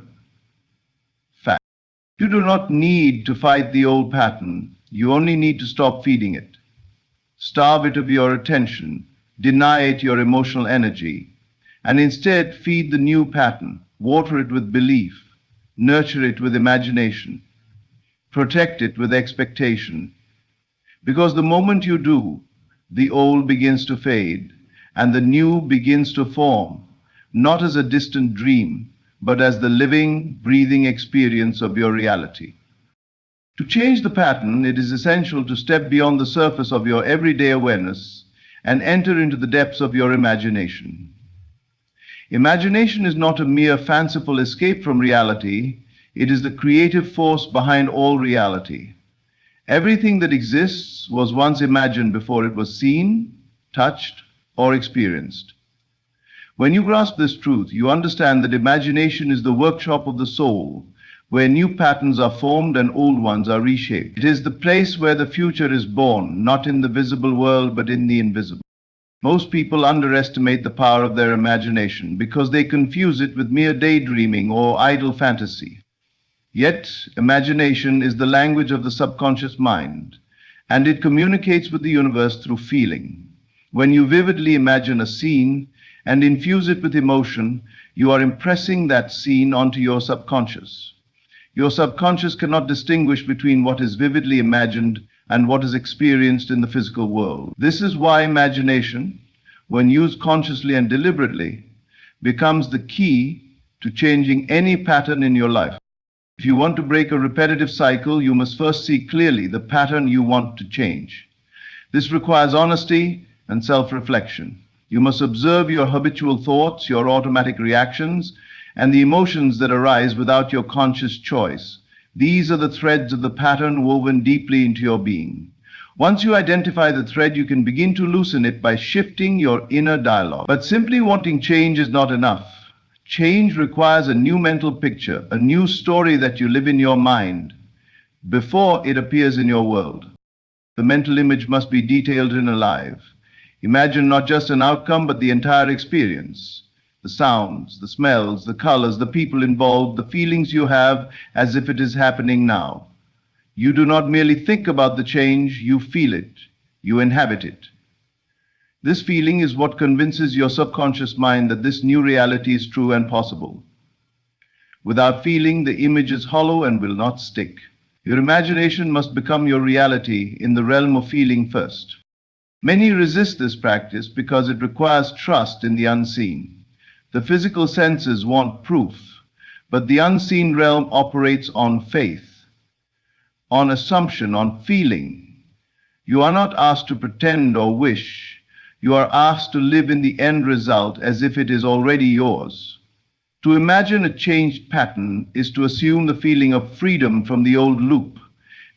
Speaker 1: fact. You do not need to fight the old pattern. You only need to stop feeding it. Starve it of your attention, deny it your emotional energy, and instead feed the new pattern. Water it with belief, nurture it with imagination, protect it with expectation. Because the moment you do, the old begins to fade, and the new begins to form, not as a distant dream, but as the living, breathing experience of your reality. To change the pattern, it is essential to step beyond the surface of your everyday awareness and enter into the depths of your imagination. Imagination is not a mere fanciful escape from reality, it is the creative force behind all reality. Everything that exists was once imagined before it was seen, touched, or experienced. When you grasp this truth, you understand that imagination is the workshop of the soul, where new patterns are formed and old ones are reshaped. It is the place where the future is born, not in the visible world, but in the invisible. Most people underestimate the power of their imagination because they confuse it with mere daydreaming or idle fantasy. Yet, imagination is the language of the subconscious mind, and it communicates with the universe through feeling. When you vividly imagine a scene and infuse it with emotion, you are impressing that scene onto your subconscious. Your subconscious cannot distinguish between what is vividly imagined and what is experienced in the physical world. This is why imagination, when used consciously and deliberately, becomes the key to changing any pattern in your life. If you want to break a repetitive cycle, you must first see clearly the pattern you want to change. This requires honesty and self-reflection. You must observe your habitual thoughts, your automatic reactions, and the emotions that arise without your conscious choice. These are the threads of the pattern woven deeply into your being. Once you identify the thread, you can begin to loosen it by shifting your inner dialogue. But simply wanting change is not enough. Change requires a new mental picture, a new story that you live in your mind before it appears in your world. The mental image must be detailed and alive. Imagine not just an outcome, but the entire experience. The sounds, the smells, the colors, the people involved, the feelings you have as if it is happening now. You do not merely think about the change, you feel it, you inhabit it. This feeling is what convinces your subconscious mind that this new reality is true and possible. Without feeling, the image is hollow and will not stick. Your imagination must become your reality in the realm of feeling first. Many resist this practice because it requires trust in the unseen. The physical senses want proof, but the unseen realm operates on faith, on assumption, on feeling. You are not asked to pretend or wish. You are asked to live in the end result as if it is already yours. To imagine a changed pattern is to assume the feeling of freedom from the old loop,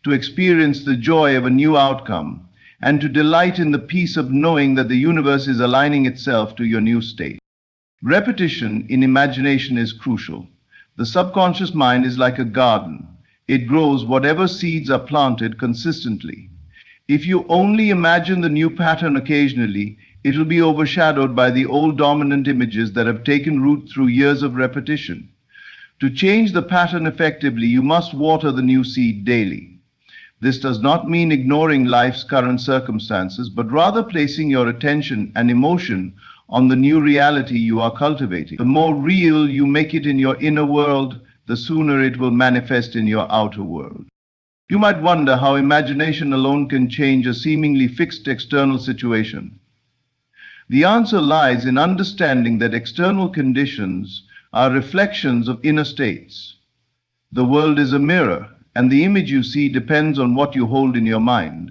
Speaker 1: to experience the joy of a new outcome, and to delight in the peace of knowing that the universe is aligning itself to your new state. Repetition in imagination is crucial. The subconscious mind is like a garden. It grows whatever seeds are planted consistently. If you only imagine the new pattern occasionally, it will be overshadowed by the old dominant images that have taken root through years of repetition. To change the pattern effectively, you must water the new seed daily. This does not mean ignoring life's current circumstances, but rather placing your attention and emotion on the new reality you are cultivating. The more real you make it in your inner world, the sooner it will manifest in your outer world. You might wonder how imagination alone can change a seemingly fixed external situation. The answer lies in understanding that external conditions are reflections of inner states. The world is a mirror, and the image you see depends on what you hold in your mind.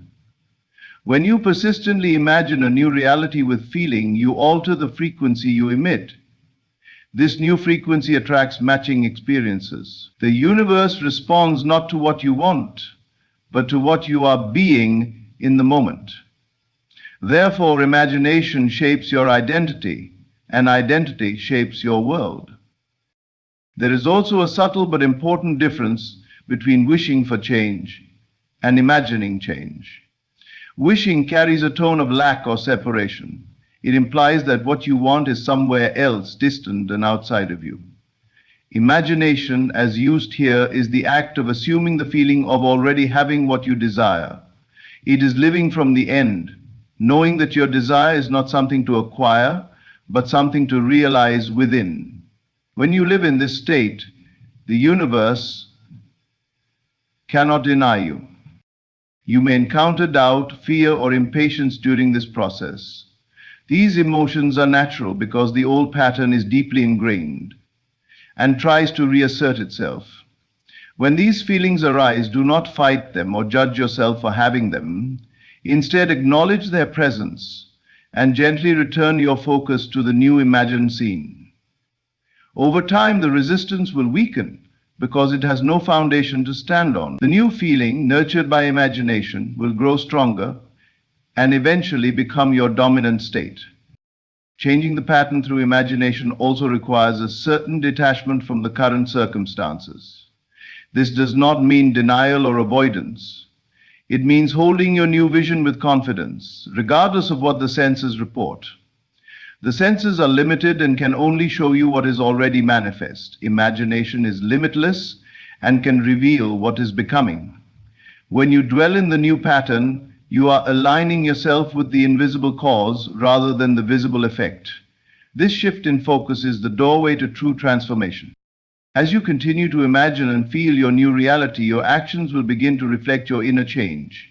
Speaker 1: When you persistently imagine a new reality with feeling, you alter the frequency you emit. This new frequency attracts matching experiences. The universe responds not to what you want, but to what you are being in the moment. Therefore, imagination shapes your identity, and identity shapes your world. There is also a subtle but important difference between wishing for change and imagining change. Wishing carries a tone of lack or separation. It implies that what you want is somewhere else, distant and outside of you. Imagination, as used here, is the act of assuming the feeling of already having what you desire. It is living from the end, knowing that your desire is not something to acquire, but something to realize within. When you live in this state, the universe cannot deny you. You may encounter doubt, fear, or impatience during this process. These emotions are natural because the old pattern is deeply ingrained and tries to reassert itself. When these feelings arise, do not fight them or judge yourself for having them. Instead, acknowledge their presence and gently return your focus to the new imagined scene. Over time, the resistance will weaken because it has no foundation to stand on. The new feeling, nurtured by imagination, will grow stronger and eventually become your dominant state. Changing the pattern through imagination also requires a certain detachment from the current circumstances. This does not mean denial or avoidance. It means holding your new vision with confidence, regardless of what the senses report. The senses are limited and can only show you what is already manifest. Imagination is limitless and can reveal what is becoming. When you dwell in the new pattern, you are aligning yourself with the invisible cause rather than the visible effect. This shift in focus is the doorway to true transformation. As you continue to imagine and feel your new reality, your actions will begin to reflect your inner change.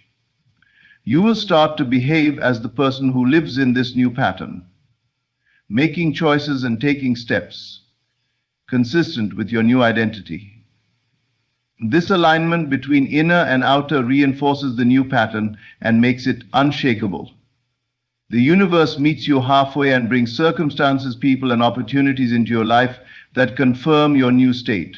Speaker 1: You will start to behave as the person who lives in this new pattern, making choices and taking steps consistent with your new identity. This alignment between inner and outer reinforces the new pattern and makes it unshakable. The universe meets you halfway and brings circumstances, people, and opportunities into your life that confirm your new state.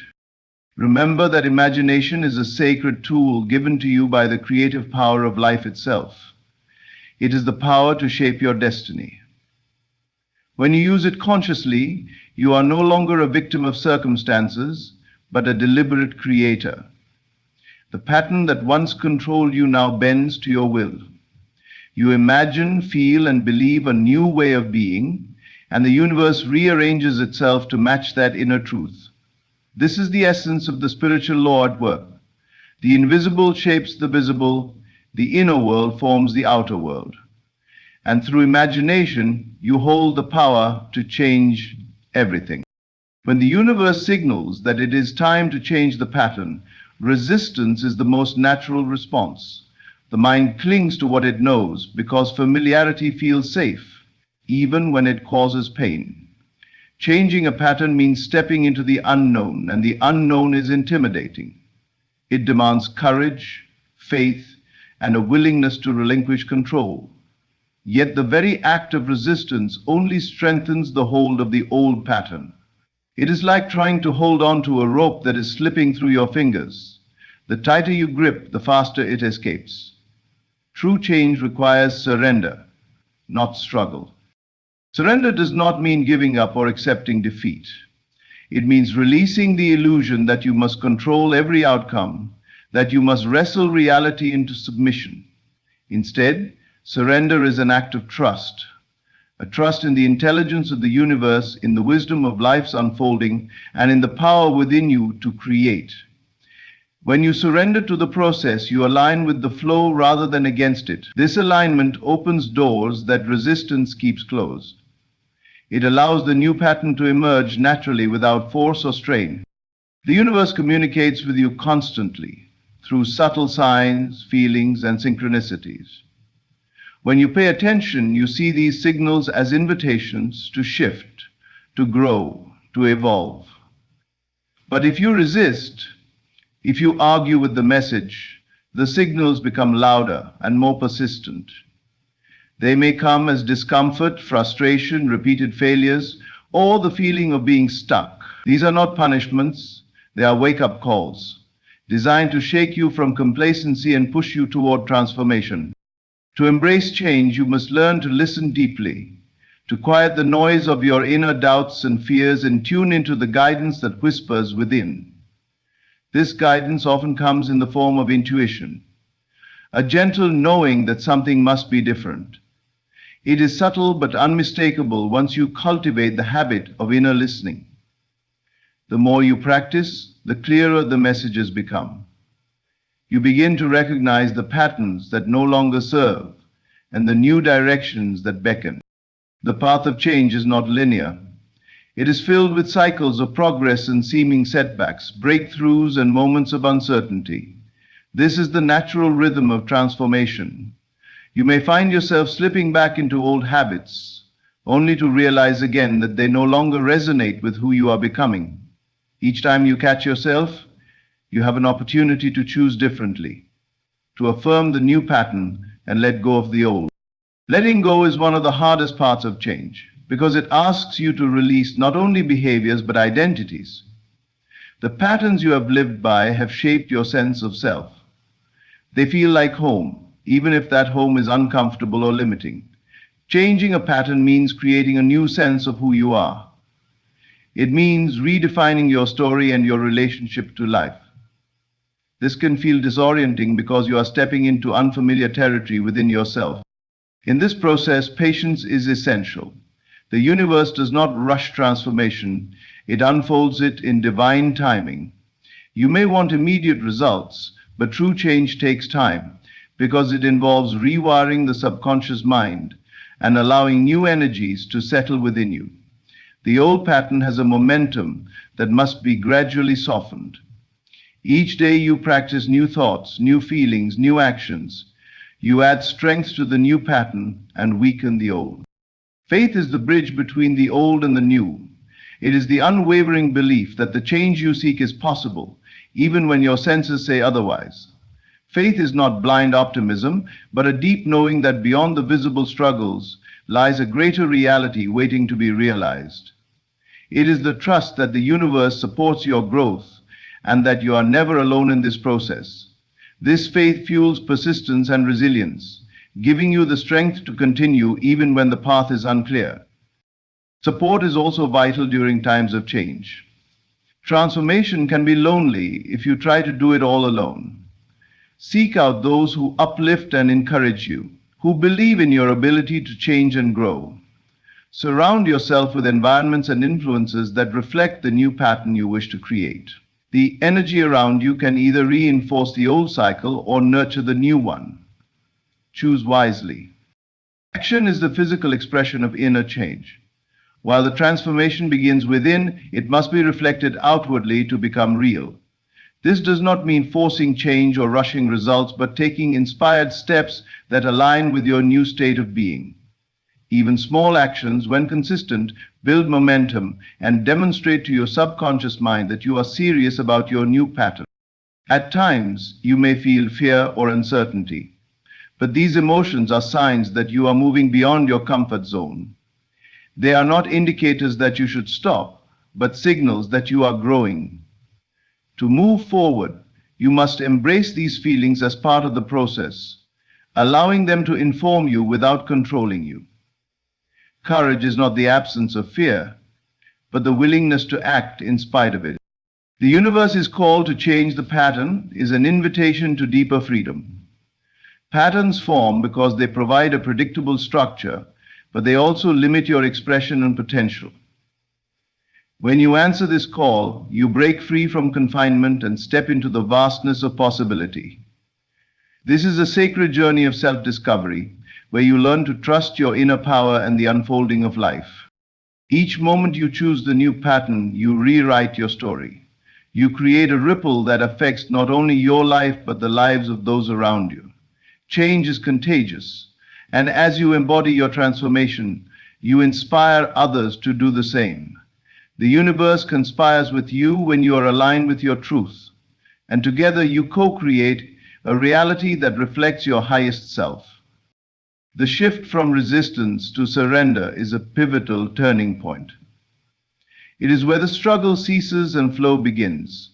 Speaker 1: Remember that imagination is a sacred tool given to you by the creative power of life itself. It is the power to shape your destiny. When you use it consciously, you are no longer a victim of circumstances, but a deliberate creator. The pattern that once controlled you now bends to your will. You imagine, feel, and believe a new way of being, and the universe rearranges itself to match that inner truth. This is the essence of the spiritual law at work. The invisible shapes the visible, the inner world forms the outer world. And through imagination, you hold the power to change everything. When the universe signals that it is time to change the pattern, resistance is the most natural response. The mind clings to what it knows because familiarity feels safe, even when it causes pain. Changing a pattern means stepping into the unknown, and the unknown is intimidating. It demands courage, faith, and a willingness to relinquish control. Yet the very act of resistance only strengthens the hold of the old pattern. It is like trying to hold on to a rope that is slipping through your fingers. The tighter you grip, the faster it escapes. True change requires surrender, not struggle. Surrender does not mean giving up or accepting defeat. It means releasing the illusion that you must control every outcome, that you must wrestle reality into submission. Instead, surrender is an act of trust, a trust in the intelligence of the universe, in the wisdom of life's unfolding, and in the power within you to create. When you surrender to the process, you align with the flow rather than against it. This alignment opens doors that resistance keeps closed. It allows the new pattern to emerge naturally without force or strain. The universe communicates with you constantly through subtle signs, feelings, and synchronicities. When you pay attention, you see these signals as invitations to shift, to grow, to evolve. But if you resist, if you argue with the message, the signals become louder and more persistent. They may come as discomfort, frustration, repeated failures, or the feeling of being stuck. These are not punishments, they are wake-up calls, designed to shake you from complacency and push you toward transformation. To embrace change, you must learn to listen deeply, to quiet the noise of your inner doubts and fears and tune into the guidance that whispers within. This guidance often comes in the form of intuition, a gentle knowing that something must be different. It is subtle but unmistakable once you cultivate the habit of inner listening. The more you practice, the clearer the messages become. You begin to recognize the patterns that no longer serve and the new directions that beckon. The path of change is not linear. It is filled with cycles of progress and seeming setbacks, breakthroughs and moments of uncertainty. This is the natural rhythm of transformation. You may find yourself slipping back into old habits, only to realize again that they no longer resonate with who you are becoming. Each time you catch yourself, you have an opportunity to choose differently, to affirm the new pattern and let go of the old. Letting go is one of the hardest parts of change, because it asks you to release not only behaviors but identities. The patterns you have lived by have shaped your sense of self. They feel like home, even if that home is uncomfortable or limiting. Changing a pattern means creating a new sense of who you are. It means redefining your story and your relationship to life. This can feel disorienting because you are stepping into unfamiliar territory within yourself. In this process, patience is essential. The universe does not rush transformation, it unfolds it in divine timing. You may want immediate results, but true change takes time because it involves rewiring the subconscious mind and allowing new energies to settle within you. The old pattern has a momentum that must be gradually softened. Each day you practice new thoughts, new feelings, new actions. You add strength to the new pattern and weaken the old. Faith is the bridge between the old and the new. It is the unwavering belief that the change you seek is possible, even when your senses say otherwise. Faith is not blind optimism, but a deep knowing that beyond the visible struggles lies a greater reality waiting to be realized. It is the trust that the universe supports your growth and that you are never alone in this process. This faith fuels persistence and resilience, giving you the strength to continue even when the path is unclear. Support is also vital during times of change. Transformation can be lonely if you try to do it all alone. Seek out those who uplift and encourage you, who believe in your ability to change and grow. Surround yourself with environments and influences that reflect the new pattern you wish to create. The energy around you can either reinforce the old cycle or nurture the new one. Choose wisely. Action is the physical expression of inner change. While the transformation begins within, it must be reflected outwardly to become real. This does not mean forcing change or rushing results, but taking inspired steps that align with your new state of being. Even small actions, when consistent, build momentum and demonstrate to your subconscious mind that you are serious about your new pattern. At times, you may feel fear or uncertainty, but these emotions are signs that you are moving beyond your comfort zone. They are not indicators that you should stop, but signals that you are growing. To move forward, you must embrace these feelings as part of the process, allowing them to inform you without controlling you. Courage is not the absence of fear, but the willingness to act in spite of it. The universe's call to change the pattern is an invitation to deeper freedom. Patterns form because they provide a predictable structure, but they also limit your expression and potential. When you answer this call, you break free from confinement and step into the vastness of possibility. This is a sacred journey of self-discovery, where you learn to trust your inner power and the unfolding of life. Each moment you choose the new pattern, you rewrite your story. You create a ripple that affects not only your life, but the lives of those around you. Change is contagious, and as you embody your transformation, you inspire others to do the same. The universe conspires with you when you are aligned with your truth, and together you co-create a reality that reflects your highest self. The shift from resistance to surrender is a pivotal turning point. It is where the struggle ceases and flow begins.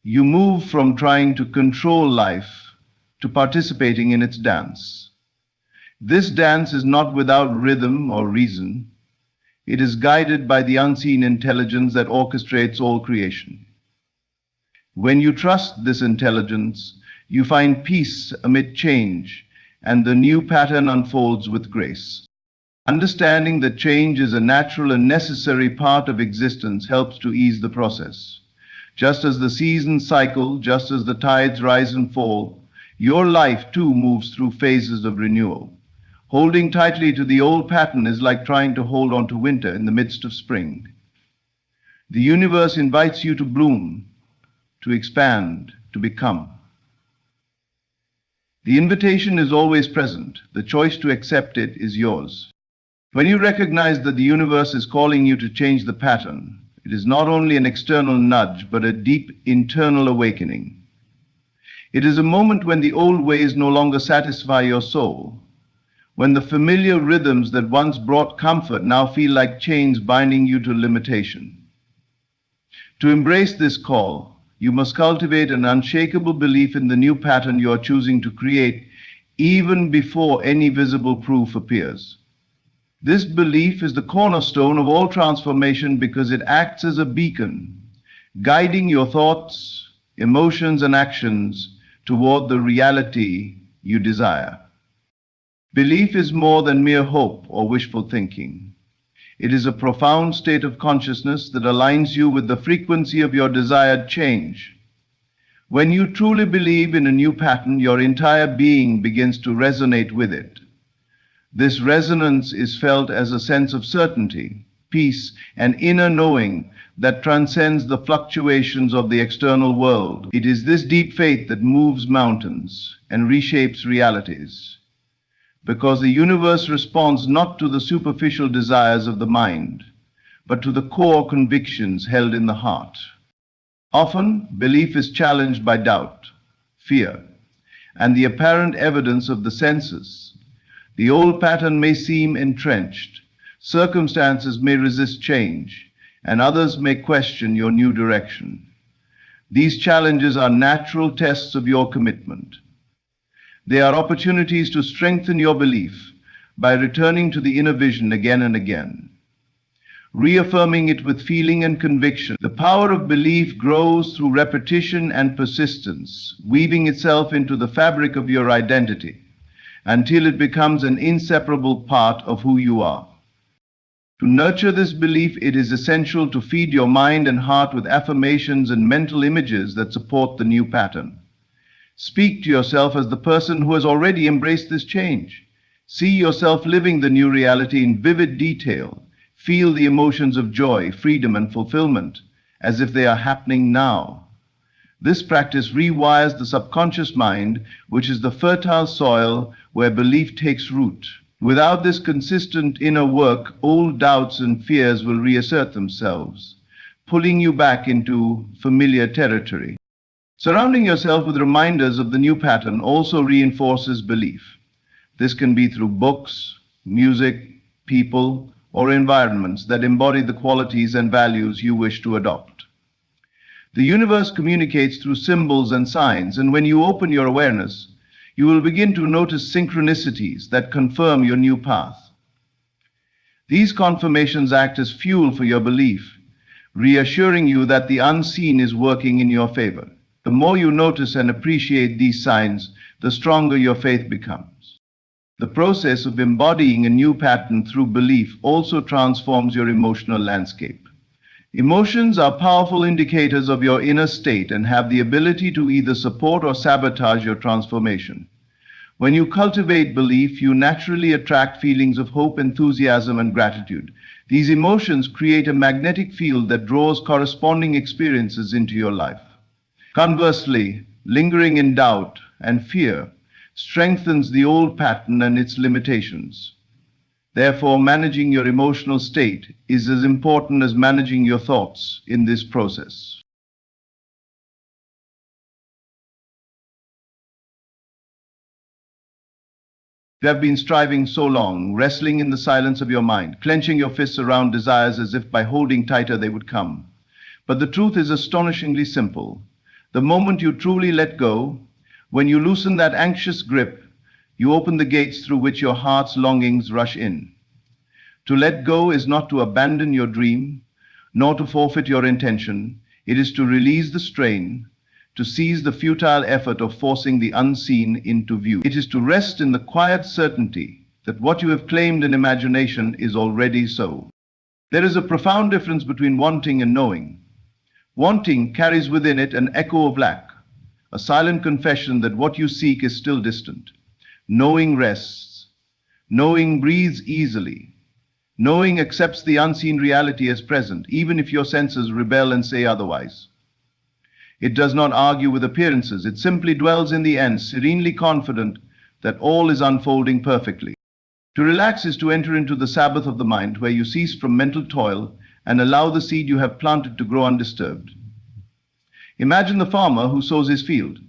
Speaker 1: You move from trying to control life to participating in its dance. This dance is not without rhythm or reason. It is guided by the unseen intelligence that orchestrates all creation. When you trust this intelligence, You find peace amid change, and the new pattern unfolds with grace. Understanding that change is a natural and necessary part of existence helps to ease the process. Just as the seasons cycle, just as the tides rise and fall, your life too moves through phases of renewal. Holding tightly to the old pattern is like trying to hold on to winter in the midst of spring. The universe invites you to bloom, to expand, to become. The invitation is always present. The choice to accept it is yours. When you recognize that the universe is calling you to change the pattern, it is not only an external nudge, but a deep internal awakening. It is a moment when the old ways no longer satisfy your soul, when the familiar rhythms that once brought comfort now feel like chains binding you to limitation. To embrace this call, you must cultivate an unshakable belief in the new pattern you are choosing to create, even before any visible proof appears. This belief is the cornerstone of all transformation because it acts as a beacon, guiding your thoughts, emotions, and actions toward the reality you desire. Belief is more than mere hope or wishful thinking. It is a profound state of consciousness that aligns you with the frequency of your desired change. When you truly believe in a new pattern, your entire being begins to resonate with it. This resonance is felt as a sense of certainty, peace, and inner knowing that transcends the fluctuations of the external world. It is this deep faith that moves mountains and reshapes realities, because the universe responds not to the superficial desires of the mind, but to the core convictions held in the heart. Often, belief is challenged by doubt, fear, and the apparent evidence of the senses. The old pattern may seem entrenched, circumstances may resist change, and others may question your new direction. These challenges are natural tests of your commitment. They are opportunities to strengthen your belief by returning to the inner vision again and again, reaffirming it with feeling and conviction. The power of belief grows through repetition and persistence, weaving itself into the fabric of your identity, until it becomes an inseparable part of who you are. To nurture this belief, it is essential to feed your mind and heart with affirmations and mental images that support the new pattern. Speak to yourself as the person who has already embraced this change. See yourself living the new reality in vivid detail. Feel the emotions of joy, freedom, and fulfillment as if they are happening now. This practice rewires the subconscious mind, which is the fertile soil where belief takes root. Without this consistent inner work, old doubts and fears will reassert themselves, pulling you back into familiar territory. Surrounding yourself with reminders of the new pattern also reinforces belief. This can be through books, music, people, or environments that embody the qualities and values you wish to adopt. The universe communicates through symbols and signs, and when you open your awareness, you will begin to notice synchronicities that confirm your new path. These confirmations act as fuel for your belief, reassuring you that the unseen is working in your favor. The more you notice and appreciate these signs, the stronger your faith becomes. The process of embodying a new pattern through belief also transforms your emotional landscape. Emotions are powerful indicators of your inner state and have the ability to either support or sabotage your transformation. When you cultivate belief, you naturally attract feelings of hope, enthusiasm, and gratitude. These emotions create a magnetic field that draws corresponding experiences into your life. Conversely, lingering in doubt and fear strengthens the old pattern and its limitations. Therefore, managing your emotional state is as important as managing your thoughts in this process. You have been striving so long, wrestling in the silence of your mind, clenching your fists around desires as if by holding tighter they would come. But the truth is astonishingly simple. The moment you truly let go, when you loosen that anxious grip, you open the gates through which your heart's longings rush in. To let go is not to abandon your dream, nor to forfeit your intention. It is to release the strain, to cease the futile effort of forcing the unseen into view. It is to rest in the quiet certainty that what you have claimed in imagination is already so. There is a profound difference between wanting and knowing. Wanting carries within it an echo of lack, a silent confession that what you seek is still distant. Knowing rests. Knowing breathes easily. Knowing accepts the unseen reality as present, even if your senses rebel and say otherwise. It does not argue with appearances. It simply dwells in the end, serenely confident that all is unfolding perfectly. To relax is to enter into the Sabbath of the mind, where you cease from mental toil and allow the seed you have planted to grow undisturbed. Imagine the farmer who sows his field.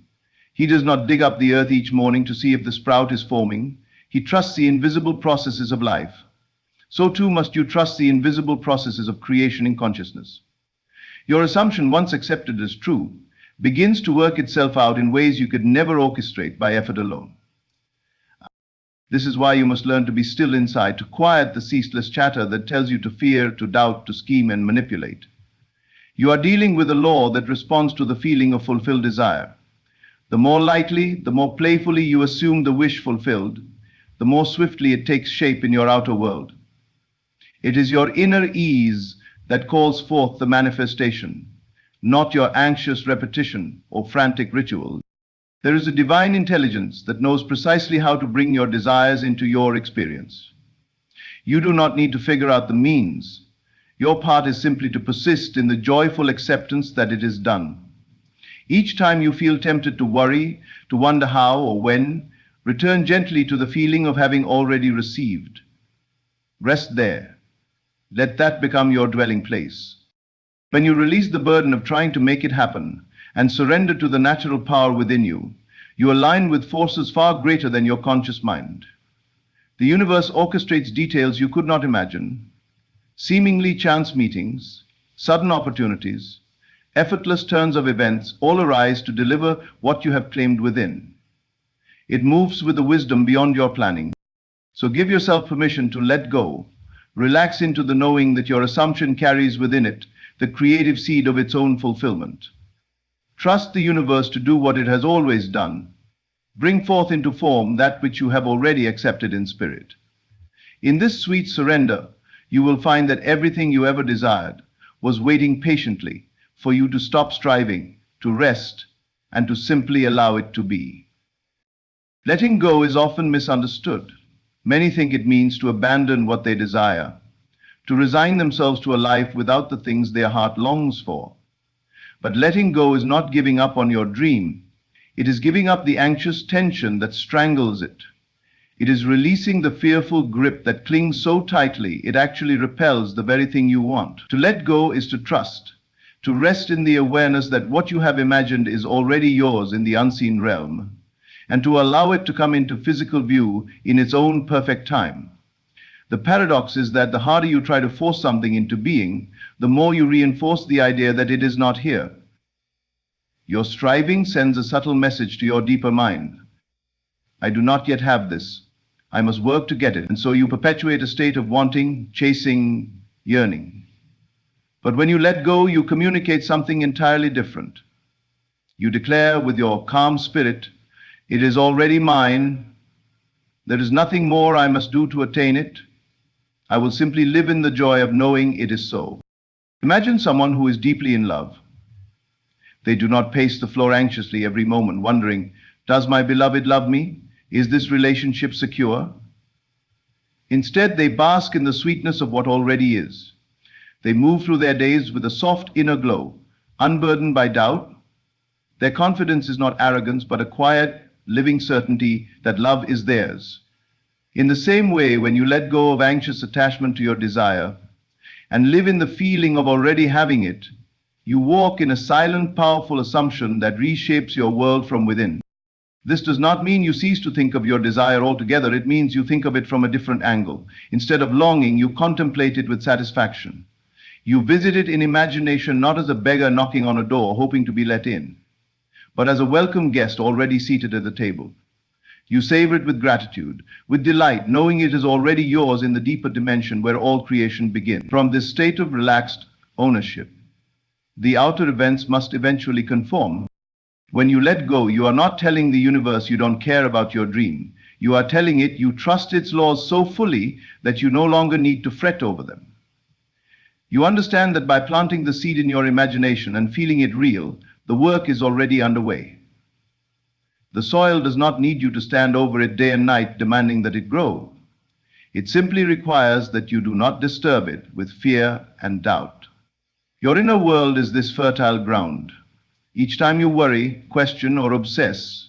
Speaker 1: He does not dig up the earth each morning to see if the sprout is forming. He trusts the invisible processes of life. So too must you trust the invisible processes of creation in consciousness. Your assumption, once accepted as true, begins to work itself out in ways you could never orchestrate by effort alone. This is why you must learn to be still inside, to quiet the ceaseless chatter that tells you to fear, to doubt, to scheme and manipulate. You are dealing with a law that responds to the feeling of fulfilled desire. The more lightly, the more playfully you assume the wish fulfilled, the more swiftly it takes shape in your outer world. It is your inner ease that calls forth the manifestation, not your anxious repetition or frantic ritual. There is a divine intelligence that knows precisely how to bring your desires into your experience. You do not need to figure out the means. Your part is simply to persist in the joyful acceptance that it is done. Each time you feel tempted to worry, to wonder how or when, return gently to the feeling of having already received. Rest there. Let that become your dwelling place. When you release the burden of trying to make it happen and surrender to the natural power within you, you align with forces far greater than your conscious mind. The universe orchestrates details you could not imagine, seemingly chance meetings, sudden opportunities, effortless turns of events all arise to deliver what you have claimed within. It moves with a wisdom beyond your planning. So give yourself permission to let go. Relax into the knowing that your assumption carries within it the creative seed of its own fulfillment. Trust the universe to do what it has always done. Bring forth into form that which you have already accepted in spirit. In this sweet surrender, you will find that everything you ever desired was waiting patiently for you to stop striving, to rest, and to simply allow it to be. Letting go is often misunderstood. Many think it means to abandon what they desire, to resign themselves to a life without the things their heart longs for. But letting go is not giving up on your dream. It is giving up the anxious tension that strangles it. It is releasing the fearful grip that clings so tightly it actually repels the very thing you want. To let go is to trust, to rest in the awareness that what you have imagined is already yours in the unseen realm, and to allow it to come into physical view in its own perfect time. The paradox is that the harder you try to force something into being, the more you reinforce the idea that it is not here. Your striving sends a subtle message to your deeper mind. I do not yet have this. I must work to get it. And so you perpetuate a state of wanting, chasing, yearning. But when you let go, you communicate something entirely different. You declare with your calm spirit, it is already mine. There is nothing more I must do to attain it. I will simply live in the joy of knowing it is so. Imagine someone who is deeply in love. They do not pace the floor anxiously every moment, wondering, does my beloved love me? Is this relationship secure? Instead, they bask in the sweetness of what already is. They move through their days with a soft inner glow, unburdened by doubt. Their confidence is not arrogance, but a quiet, living certainty that love is theirs. In the same way, when you let go of anxious attachment to your desire and live in the feeling of already having it, you walk in a silent, powerful assumption that reshapes your world from within. This does not mean you cease to think of your desire altogether. It means you think of it from a different angle. Instead of longing, you contemplate it with satisfaction. You visit it in imagination not as a beggar knocking on a door hoping to be let in, but as a welcome guest already seated at the table. You savor it with gratitude, with delight, knowing it is already yours in the deeper dimension where all creation begins. From this state of relaxed ownership, the outer events must eventually conform. When you let go, you are not telling the universe you don't care about your dream. You are telling it you trust its laws so fully that you no longer need to fret over them. You understand that by planting the seed in your imagination and feeling it real, the work is already underway. The soil does not need you to stand over it day and night demanding that it grow. It simply requires that you do not disturb it with fear and doubt. Your inner world is this fertile ground. Each time you worry, question, or obsess,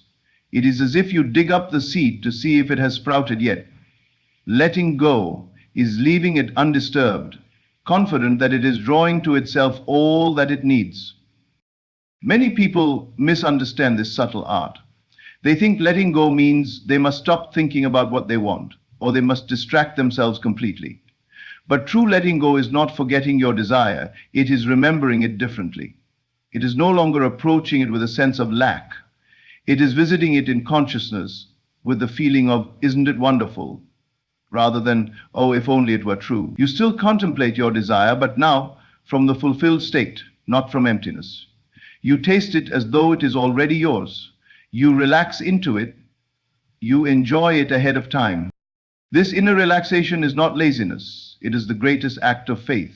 Speaker 1: it is as if you dig up the seed to see if it has sprouted yet. Letting go is leaving it undisturbed, confident that it is drawing to itself all that it needs. Many people misunderstand this subtle art. They think letting go means they must stop thinking about what they want, or they must distract themselves completely. But true letting go is not forgetting your desire, it is remembering it differently. It is no longer approaching it with a sense of lack. It is visiting it in consciousness with the feeling of, isn't it wonderful? Rather than, oh, if only it were true. You still contemplate your desire, but now from the fulfilled state, not from emptiness. You taste it as though it is already yours. You relax into it. You enjoy it ahead of time. This inner relaxation is not laziness. It is the greatest act of faith.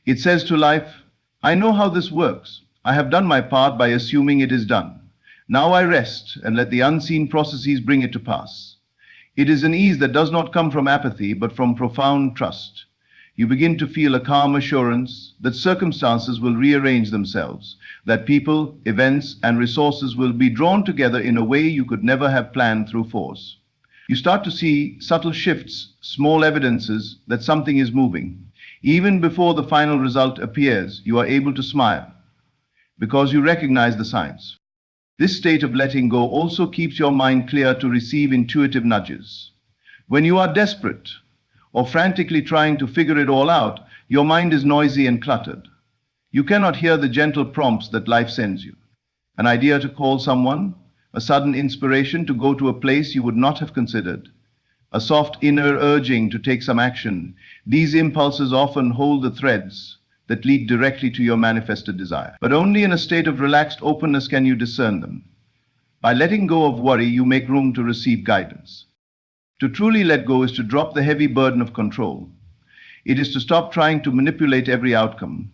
Speaker 1: It says to life, I know how this works. I have done my part by assuming it is done. Now I rest and let the unseen processes bring it to pass. It is an ease that does not come from apathy, but from profound trust. You begin to feel a calm assurance that circumstances will rearrange themselves, that people, events, and resources will be drawn together in a way you could never have planned through force. You start to see subtle shifts, small evidences that something is moving. Even before the final result appears, you are able to smile, because you recognize the signs. This state of letting go also keeps your mind clear to receive intuitive nudges. When you are desperate or frantically trying to figure it all out, your mind is noisy and cluttered. You cannot hear the gentle prompts that life sends you. An idea to call someone, a sudden inspiration to go to a place you would not have considered, a soft inner urging to take some action. These impulses often hold the threads that lead directly to your manifested desire. But only in a state of relaxed openness can you discern them. By letting go of worry, you make room to receive guidance. To truly let go is to drop the heavy burden of control. It is to stop trying to manipulate every outcome,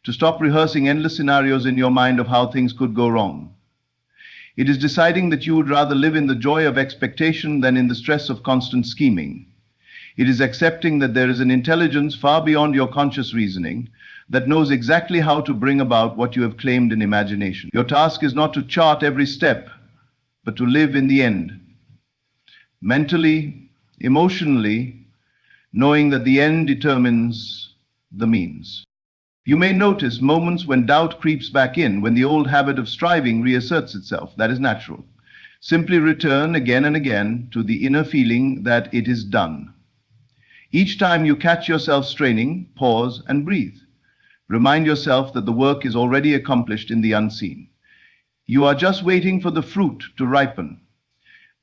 Speaker 1: to stop rehearsing endless scenarios in your mind of how things could go wrong. It is deciding that you would rather live in the joy of expectation than in the stress of constant scheming. It is accepting that there is an intelligence far beyond your conscious reasoning that knows exactly how to bring about what you have claimed in imagination. Your task is not to chart every step, but to live in the end. Mentally, emotionally, knowing that the end determines the means. You may notice moments when doubt creeps back in, when the old habit of striving reasserts itself. That is natural. Simply return again and again to the inner feeling that it is done. Each time you catch yourself straining, pause and breathe. Remind yourself that the work is already accomplished in the unseen. You are just waiting for the fruit to ripen.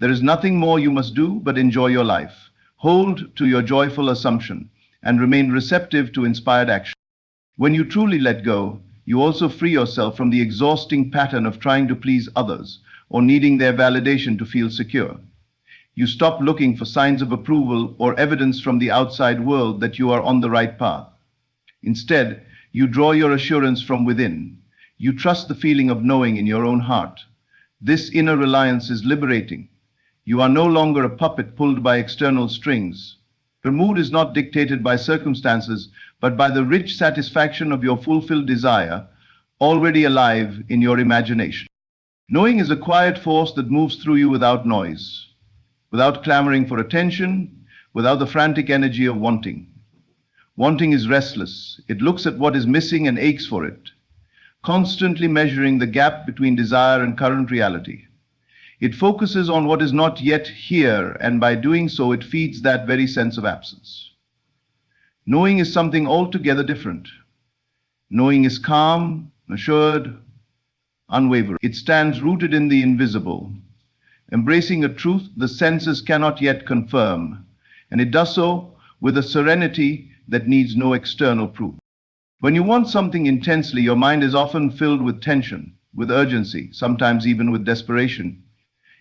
Speaker 1: There is nothing more you must do but enjoy your life. Hold to your joyful assumption and remain receptive to inspired action. When you truly let go, you also free yourself from the exhausting pattern of trying to please others or needing their validation to feel secure. You stop looking for signs of approval or evidence from the outside world that you are on the right path. Instead, you draw your assurance from within. You trust the feeling of knowing in your own heart. This inner reliance is liberating. You are no longer a puppet pulled by external strings. Your mood is not dictated by circumstances, but by the rich satisfaction of your fulfilled desire, already alive in your imagination. Knowing is a quiet force that moves through you without noise, without clamoring for attention, without the frantic energy of wanting. Wanting is restless. It looks at what is missing and aches for it, constantly measuring the gap between desire and current reality. It focuses on what is not yet here, and by doing so, it feeds that very sense of absence. Knowing is something altogether different. Knowing is calm, assured, unwavering. It stands rooted in the invisible, embracing a truth the senses cannot yet confirm, and it does so with a serenity that needs no external proof. When you want something intensely, your mind is often filled with tension, with urgency, sometimes even with desperation.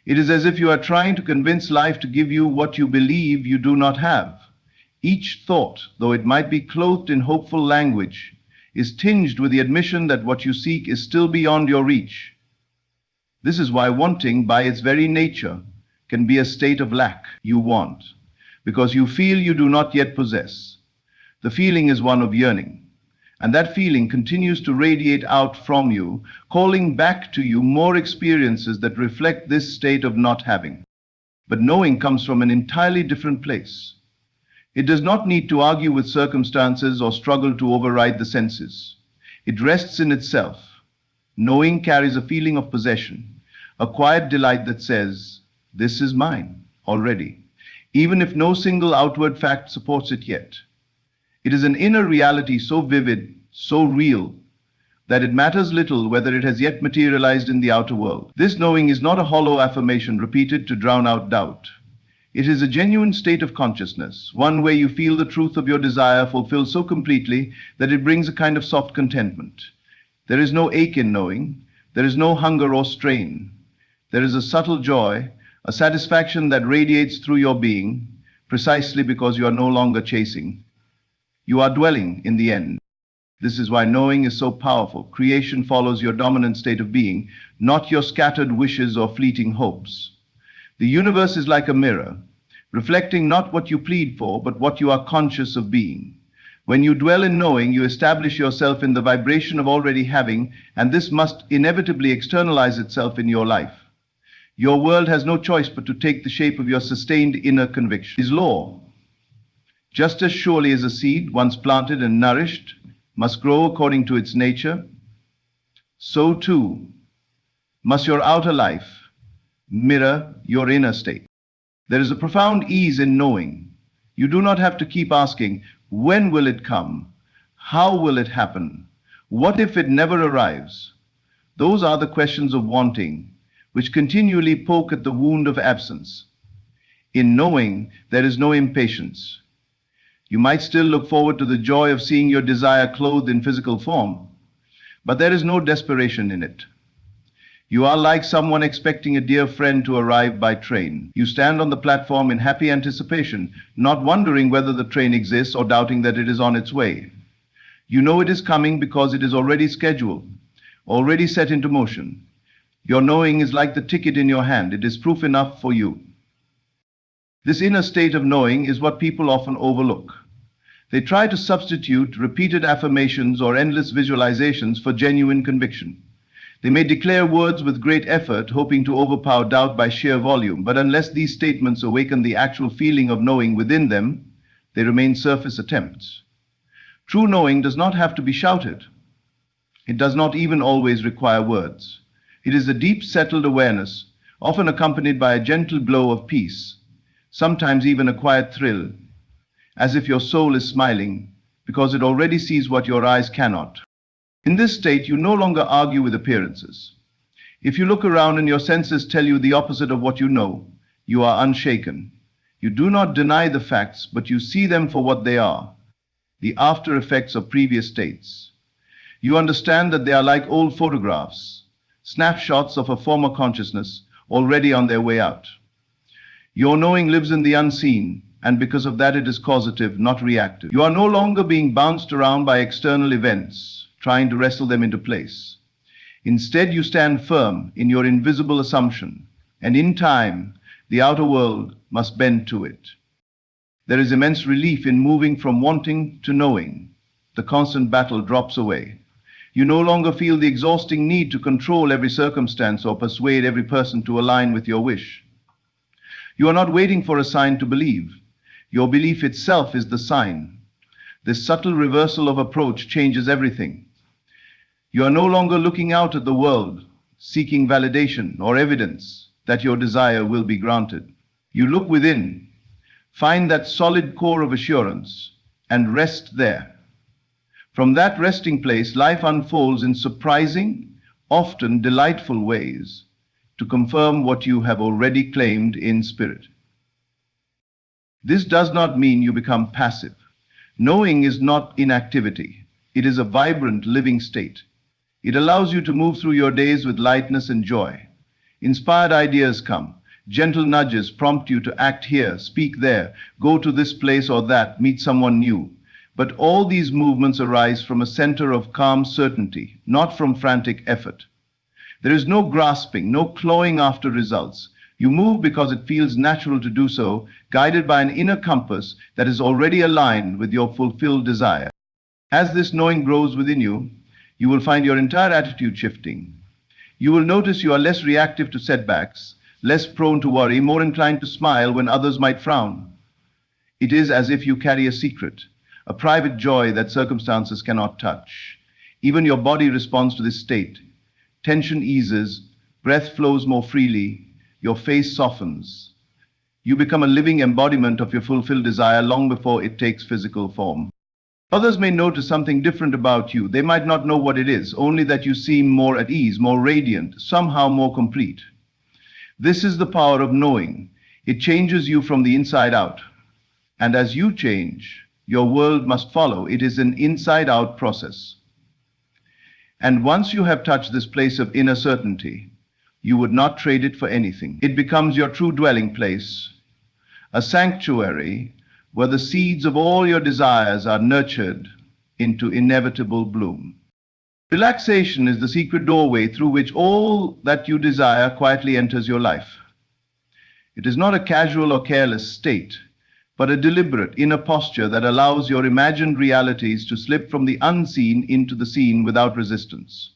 Speaker 1: It is as if you are trying to convince life to give you what you believe you do not have. Each thought, though it might be clothed in hopeful language, is tinged with the admission that what you seek is still beyond your reach. This is why wanting, by its very nature, can be a state of lack. You want, because you feel you do not yet possess. The feeling is one of yearning, and that feeling continues to radiate out from you, calling back to you more experiences that reflect this state of not having. But knowing comes from an entirely different place. It does not need to argue with circumstances or struggle to override the senses. It rests in itself. Knowing carries a feeling of possession, a quiet delight that says, "This is mine already," even if no single outward fact supports it yet. It is an inner reality so vivid, so real, that it matters little whether it has yet materialized in the outer world. This knowing is not a hollow affirmation repeated to drown out doubt. It is a genuine state of consciousness, one where you feel the truth of your desire fulfilled so completely that it brings a kind of soft contentment. There is no ache in knowing. There is no hunger or strain. There is a subtle joy, a satisfaction that radiates through your being, precisely because you are no longer chasing. You are dwelling in the end. This is why knowing is so powerful. Creation follows your dominant state of being, not your scattered wishes or fleeting hopes. The universe is like a mirror, reflecting not what you plead for, but what you are conscious of being. When you dwell in knowing, you establish yourself in the vibration of already having, and this must inevitably externalize itself in your life. Your world has no choice but to take the shape of your sustained inner conviction. Is law. Just as surely as a seed, once planted and nourished, must grow according to its nature, so too must your outer life mirror your inner state. There is a profound ease in knowing. You do not have to keep asking, when will it come? How will it happen? What if it never arrives? Those are the questions of wanting, which continually poke at the wound of absence. In knowing, there is no impatience. You might still look forward to the joy of seeing your desire clothed in physical form, but there is no desperation in it. You are like someone expecting a dear friend to arrive by train. You stand on the platform in happy anticipation, not wondering whether the train exists or doubting that it is on its way. You know it is coming because it is already scheduled, already set into motion. Your knowing is like the ticket in your hand. It is proof enough for you. This inner state of knowing is what people often overlook. They try to substitute repeated affirmations or endless visualizations for genuine conviction. They may declare words with great effort, hoping to overpower doubt by sheer volume, but unless these statements awaken the actual feeling of knowing within them, they remain surface attempts. True knowing does not have to be shouted. It does not even always require words. It is a deep, settled awareness, often accompanied by a gentle glow of peace, sometimes even a quiet thrill, as if your soul is smiling because it already sees what your eyes cannot. In this state, you no longer argue with appearances. If you look around and your senses tell you the opposite of what you know, you are unshaken. You do not deny the facts, but you see them for what they are, the after effects of previous states. You understand that they are like old photographs, snapshots of a former consciousness already on their way out. Your knowing lives in the unseen, and because of that it is causative, not reactive. You are no longer being bounced around by external events, trying to wrestle them into place. Instead, you stand firm in your invisible assumption, and in time, the outer world must bend to it. There is immense relief in moving from wanting to knowing. The constant battle drops away. You no longer feel the exhausting need to control every circumstance or persuade every person to align with your wish. You are not waiting for a sign to believe. Your belief itself is the sign. This subtle reversal of approach changes everything. You are no longer looking out at the world, seeking validation or evidence that your desire will be granted. You look within, find that solid core of assurance, and rest there. From that resting place, life unfolds in surprising, often delightful ways to confirm what you have already claimed in spirit. This does not mean you become passive. Knowing is not inactivity. It is a vibrant, living state. It allows you to move through your days with lightness and joy. Inspired ideas come. Gentle nudges prompt you to act here, speak there, go to this place or that, meet someone new. But all these movements arise from a center of calm certainty, not from frantic effort. There is no grasping, no clawing after results. You move because it feels natural to do so, guided by an inner compass that is already aligned with your fulfilled desire. As this knowing grows within you, you will find your entire attitude shifting. You will notice you are less reactive to setbacks, less prone to worry, more inclined to smile when others might frown. It is as if you carry a secret, a private joy that circumstances cannot touch. Even your body responds to this state. Tension eases, breath flows more freely, your face softens. You become a living embodiment of your fulfilled desire long before it takes physical form. Others may notice something different about you. They might not know what it is, only that you seem more at ease, more radiant, somehow more complete. This is the power of knowing. It changes you from the inside out. And as you change, your world must follow. It is an inside-out process. And once you have touched this place of inner certainty, you would not trade it for anything. It becomes your true dwelling place, a sanctuary where the seeds of all your desires are nurtured into inevitable bloom. Relaxation is the secret doorway through which all that you desire quietly enters your life. It is not a casual or careless state, but a deliberate inner posture that allows your imagined realities to slip from the unseen into the seen without resistance.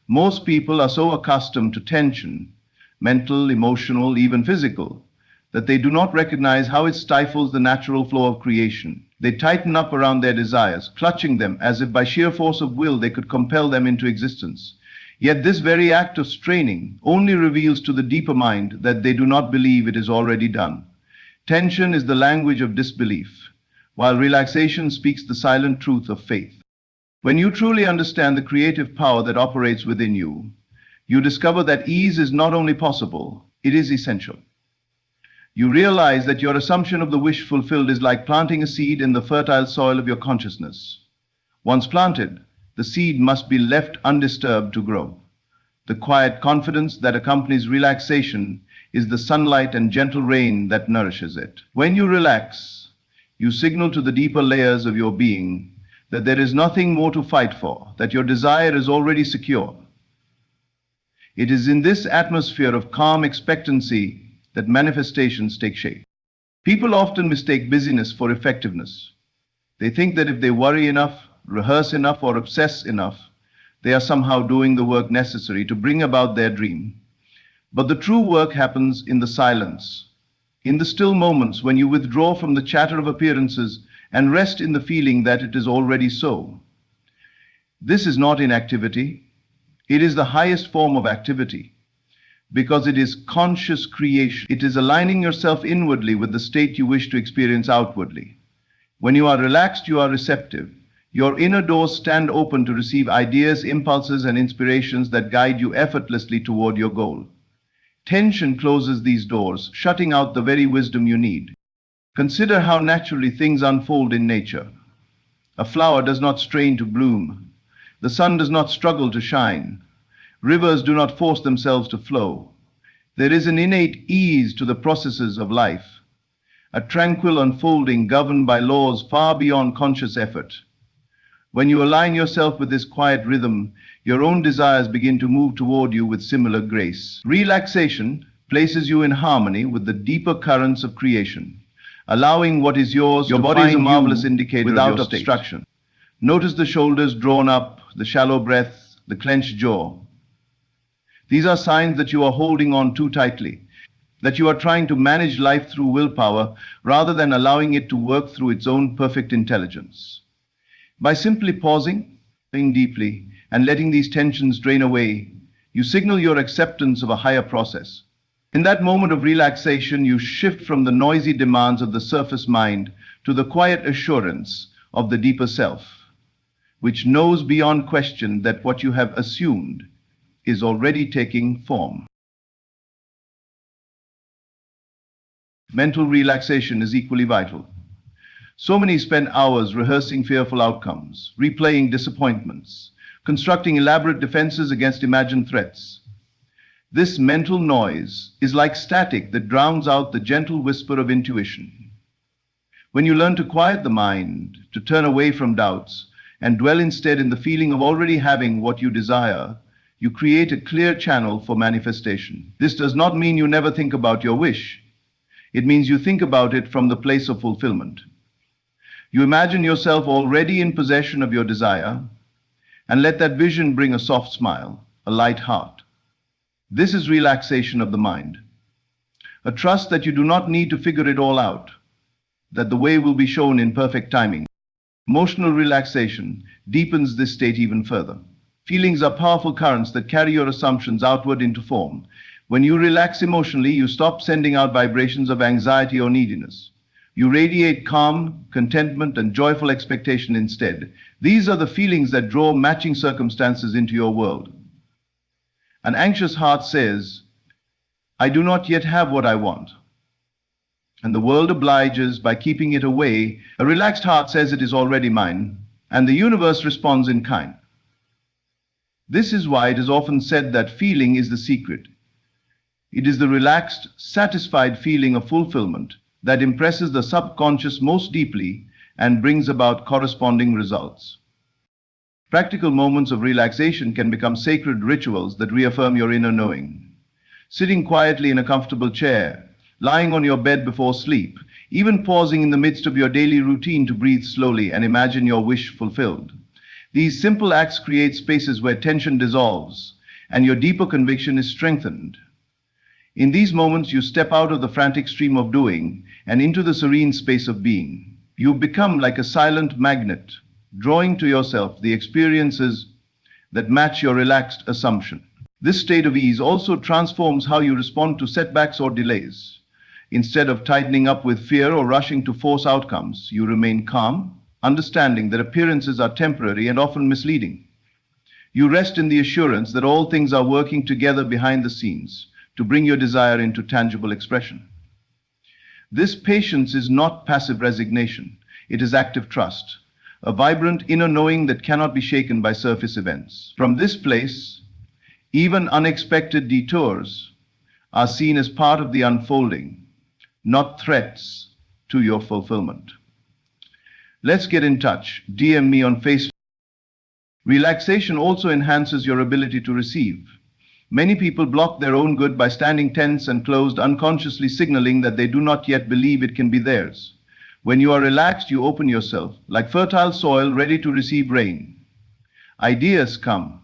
Speaker 1: Most people are so accustomed to tension, mental, emotional, even physical, that they do not recognize how it stifles the natural flow of creation. They tighten up around their desires, clutching them as if by sheer force of will they could compel them into existence. Yet this very act of straining only reveals to the deeper mind that they do not believe it is already done. Tension is the language of disbelief, while relaxation speaks the silent truth of faith. When you truly understand the creative power that operates within you, you discover that ease is not only possible, it is essential. You realize that your assumption of the wish fulfilled is like planting a seed in the fertile soil of your consciousness. Once planted, the seed must be left undisturbed to grow. The quiet confidence that accompanies relaxation is the sunlight and gentle rain that nourishes it. When you relax, you signal to the deeper layers of your being that there is nothing more to fight for, that your desire is already secure. It is in this atmosphere of calm expectancy that manifestations take shape. People often mistake busyness for effectiveness. They think that if they worry enough, rehearse enough, or obsess enough, they are somehow doing the work necessary to bring about their dream. But the true work happens in the silence, in the still moments when you withdraw from the chatter of appearances and rest in the feeling that it is already so. This is not inactivity. It is the highest form of activity, because it is conscious creation. It is aligning yourself inwardly with the state you wish to experience outwardly. When you are relaxed, you are receptive. Your inner doors stand open to receive ideas, impulses, and inspirations that guide you effortlessly toward your goal. Tension closes these doors, shutting out the very wisdom you need. Consider how naturally things unfold in nature. A flower does not strain to bloom. The sun does not struggle to shine. Rivers do not force themselves to flow. There is an innate ease to the processes of life, a tranquil unfolding governed by laws far beyond conscious effort. When you align yourself with this quiet rhythm, your own desires begin to move toward you with similar grace. Relaxation places you in harmony with the deeper currents of creation, allowing what is yours. Your body is a marvelous indicator without obstruction. Notice the shoulders drawn up, the shallow breath, the clenched jaw. These are signs that you are holding on too tightly, that you are trying to manage life through willpower rather than allowing it to work through its own perfect intelligence. By simply pausing, breathing deeply, and letting these tensions drain away, you signal your acceptance of a higher process. In that moment of relaxation, you shift from the noisy demands of the surface mind to the quiet assurance of the deeper self, which knows beyond question that what you have assumed is already taking form. Mental relaxation is equally vital. So many spend hours rehearsing fearful outcomes, replaying disappointments, constructing elaborate defenses against imagined threats. This mental noise is like static that drowns out the gentle whisper of intuition. When you learn to quiet the mind, to turn away from doubts, and dwell instead in the feeling of already having what you desire, you create a clear channel for manifestation. This does not mean you never think about your wish. It means you think about it from the place of fulfillment. You imagine yourself already in possession of your desire, and let that vision bring a soft smile, a light heart. This is relaxation of the mind, a trust that you do not need to figure it all out, that the way will be shown in perfect timing. Emotional relaxation deepens this state even further. Feelings are powerful currents that carry your assumptions outward into form. When you relax emotionally, you stop sending out vibrations of anxiety or neediness. You radiate calm, contentment, and joyful expectation instead. These are the feelings that draw matching circumstances into your world. An anxious heart says, "I do not yet have what I want," and the world obliges by keeping it away. A relaxed heart says, "It is already mine," and the universe responds in kind. This is why it is often said that feeling is the secret. It is the relaxed, satisfied feeling of fulfillment that impresses the subconscious most deeply and brings about corresponding results. Practical moments of relaxation can become sacred rituals that reaffirm your inner knowing. Sitting quietly in a comfortable chair, lying on your bed before sleep, even pausing in the midst of your daily routine to breathe slowly and imagine your wish fulfilled. These simple acts create spaces where tension dissolves and your deeper conviction is strengthened. In these moments, you step out of the frantic stream of doing and into the serene space of being. You become like a silent magnet, drawing to yourself the experiences that match your relaxed assumption. This state of ease also transforms how you respond to setbacks or delays. Instead of tightening up with fear or rushing to force outcomes, you remain calm, understanding that appearances are temporary and often misleading. You rest in the assurance that all things are working together behind the scenes to bring your desire into tangible expression. This patience is not passive resignation, it is active trust, a vibrant inner knowing that cannot be shaken by surface events. From this place, even unexpected detours are seen as part of the unfolding, not threats to your fulfillment. Let's get in touch. DM me on Facebook. Relaxation also enhances your ability to receive. Many people block their own good by standing tense and closed, unconsciously signaling that they do not yet believe it can be theirs. When you are relaxed, you open yourself, like fertile soil ready to receive rain. Ideas come,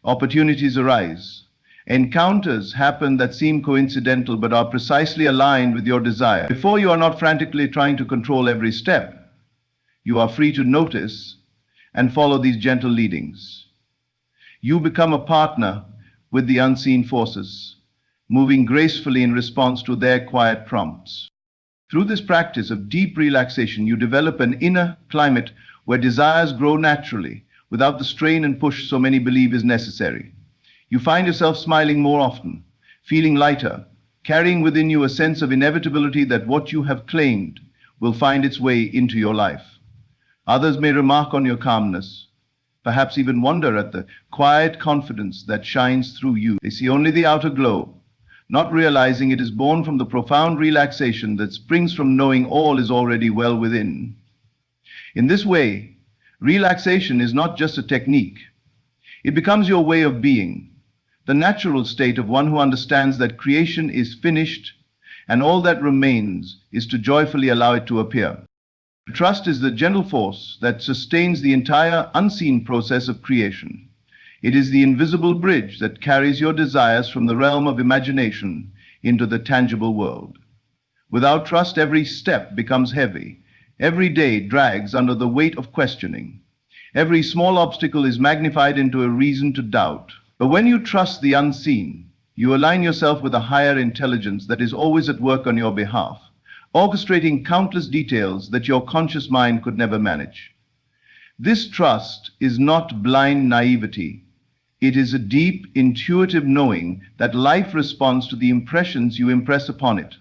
Speaker 1: opportunities arise, encounters happen that seem coincidental but are precisely aligned with your desire. Before, you are not frantically trying to control every step. You are free to notice and follow these gentle leadings. You become a partner with the unseen forces, moving gracefully in response to their quiet prompts. Through this practice of deep relaxation, you develop an inner climate where desires grow naturally, without the strain and push so many believe is necessary. You find yourself smiling more often, feeling lighter, carrying within you a sense of inevitability that what you have claimed will find its way into your life. Others may remark on your calmness, perhaps even wonder at the quiet confidence that shines through you. They see only the outer glow, not realizing it is born from the profound relaxation that springs from knowing all is already well within. In this way, relaxation is not just a technique. It becomes your way of being, the natural state of one who understands that creation is finished and all that remains is to joyfully allow it to appear. Trust is the gentle force that sustains the entire unseen process of creation. It is the invisible bridge that carries your desires from the realm of imagination into the tangible world. Without trust, every step becomes heavy. Every day drags under the weight of questioning. Every small obstacle is magnified into a reason to doubt. But when you trust the unseen, you align yourself with a higher intelligence that is always at work on your behalf, orchestrating countless details that your conscious mind could never manage. This trust is not blind naivety. It is a deep, intuitive knowing that life responds to the impressions you impress upon it,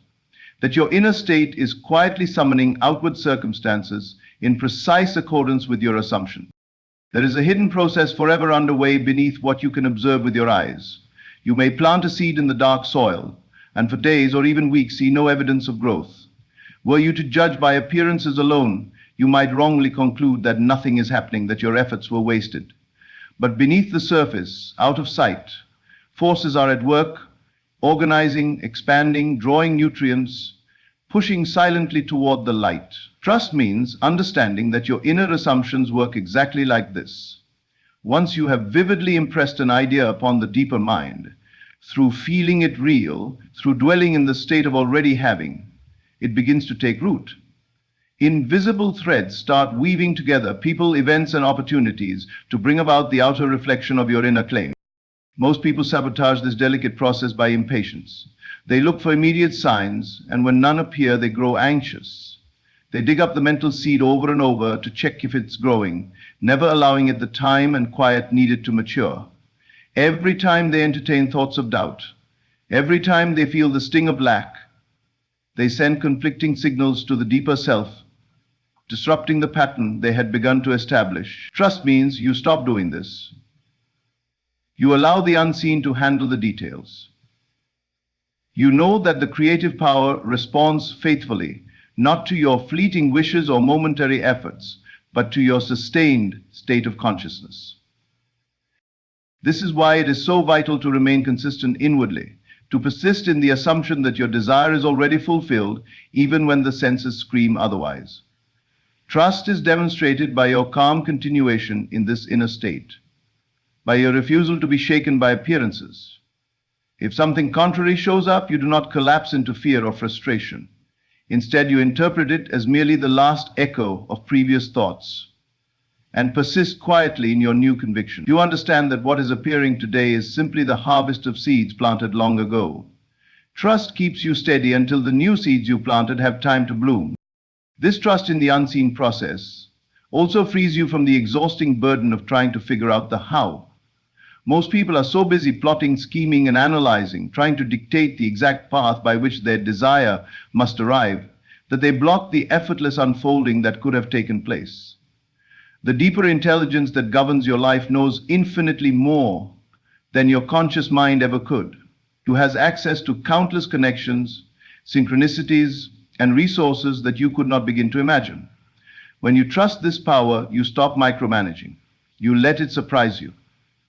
Speaker 1: that your inner state is quietly summoning outward circumstances in precise accordance with your assumption. There is a hidden process forever underway beneath what you can observe with your eyes. You may plant a seed in the dark soil, and for days or even weeks see no evidence of growth. Were you to judge by appearances alone, you might wrongly conclude that nothing is happening, that your efforts were wasted. But beneath the surface, out of sight, forces are at work, organizing, expanding, drawing nutrients, pushing silently toward the light. Trust means understanding that your inner assumptions work exactly like this. Once you have vividly impressed an idea upon the deeper mind, through feeling it real, through dwelling in the state of already having, it begins to take root. Invisible threads start weaving together people, events, and opportunities to bring about the outer reflection of your inner claim. Most people sabotage this delicate process by impatience. They look for immediate signs, and when none appear, they grow anxious. They dig up the mental seed over and over to check if it's growing, never allowing it the time and quiet needed to mature. Every time they entertain thoughts of doubt, every time they feel the sting of lack, they send conflicting signals to the deeper self, disrupting the pattern they had begun to establish. Trust means you stop doing this. You allow the unseen to handle the details. You know that the creative power responds faithfully, not to your fleeting wishes or momentary efforts, but to your sustained state of consciousness. This is why it is so vital to remain consistent inwardly, to persist in the assumption that your desire is already fulfilled, even when the senses scream otherwise. Trust is demonstrated by your calm continuation in this inner state, by your refusal to be shaken by appearances. If something contrary shows up, you do not collapse into fear or frustration. Instead, you interpret it as merely the last echo of previous thoughts and persist quietly in your new conviction. You understand that what is appearing today is simply the harvest of seeds planted long ago. Trust keeps you steady until the new seeds you planted have time to bloom. This trust in the unseen process also frees you from the exhausting burden of trying to figure out the how. Most people are so busy plotting, scheming, and analyzing, trying to dictate the exact path by which their desire must arrive, that they block the effortless unfolding that could have taken place. The deeper intelligence that governs your life knows infinitely more than your conscious mind ever could. It has access to countless connections, synchronicities, and resources that you could not begin to imagine. When you trust this power, you stop micromanaging. You let it surprise you.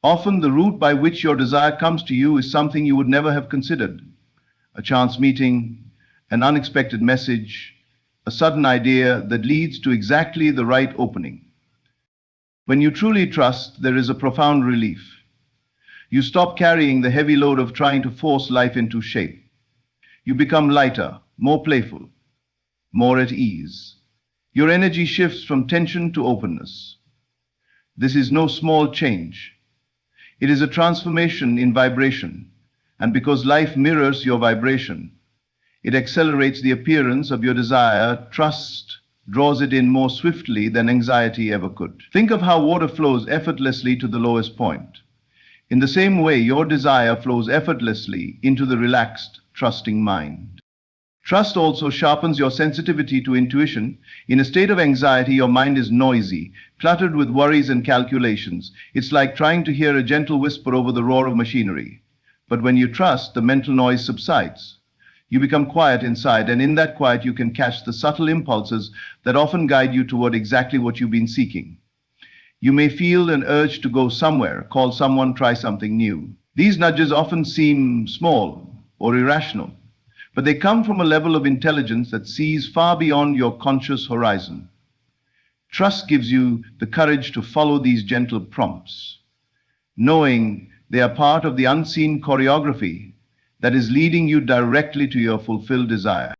Speaker 1: Often the route by which your desire comes to you is something you would never have considered. A chance meeting, an unexpected message, a sudden idea that leads to exactly the right opening. When you truly trust, there is a profound relief. You stop carrying the heavy load of trying to force life into shape. You become lighter, more playful, more at ease. Your energy shifts from tension to openness. This is no small change. It is a transformation in vibration, and because life mirrors your vibration, it accelerates the appearance of your desire. Trust draws it in more swiftly than anxiety ever could. Think of how water flows effortlessly to the lowest point. In the same way, your desire flows effortlessly into the relaxed, trusting mind. Trust also sharpens your sensitivity to intuition. In a state of anxiety, your mind is noisy, cluttered with worries and calculations. It's like trying to hear a gentle whisper over the roar of machinery. But when you trust, the mental noise subsides. You become quiet inside, and in that quiet you can catch the subtle impulses that often guide you toward exactly what you've been seeking. You may feel an urge to go somewhere, call someone, try something new. These nudges often seem small or irrational, but they come from a level of intelligence that sees far beyond your conscious horizon. Trust gives you the courage to follow these gentle prompts, knowing they are part of the unseen choreography that is leading you directly to your fulfilled desire.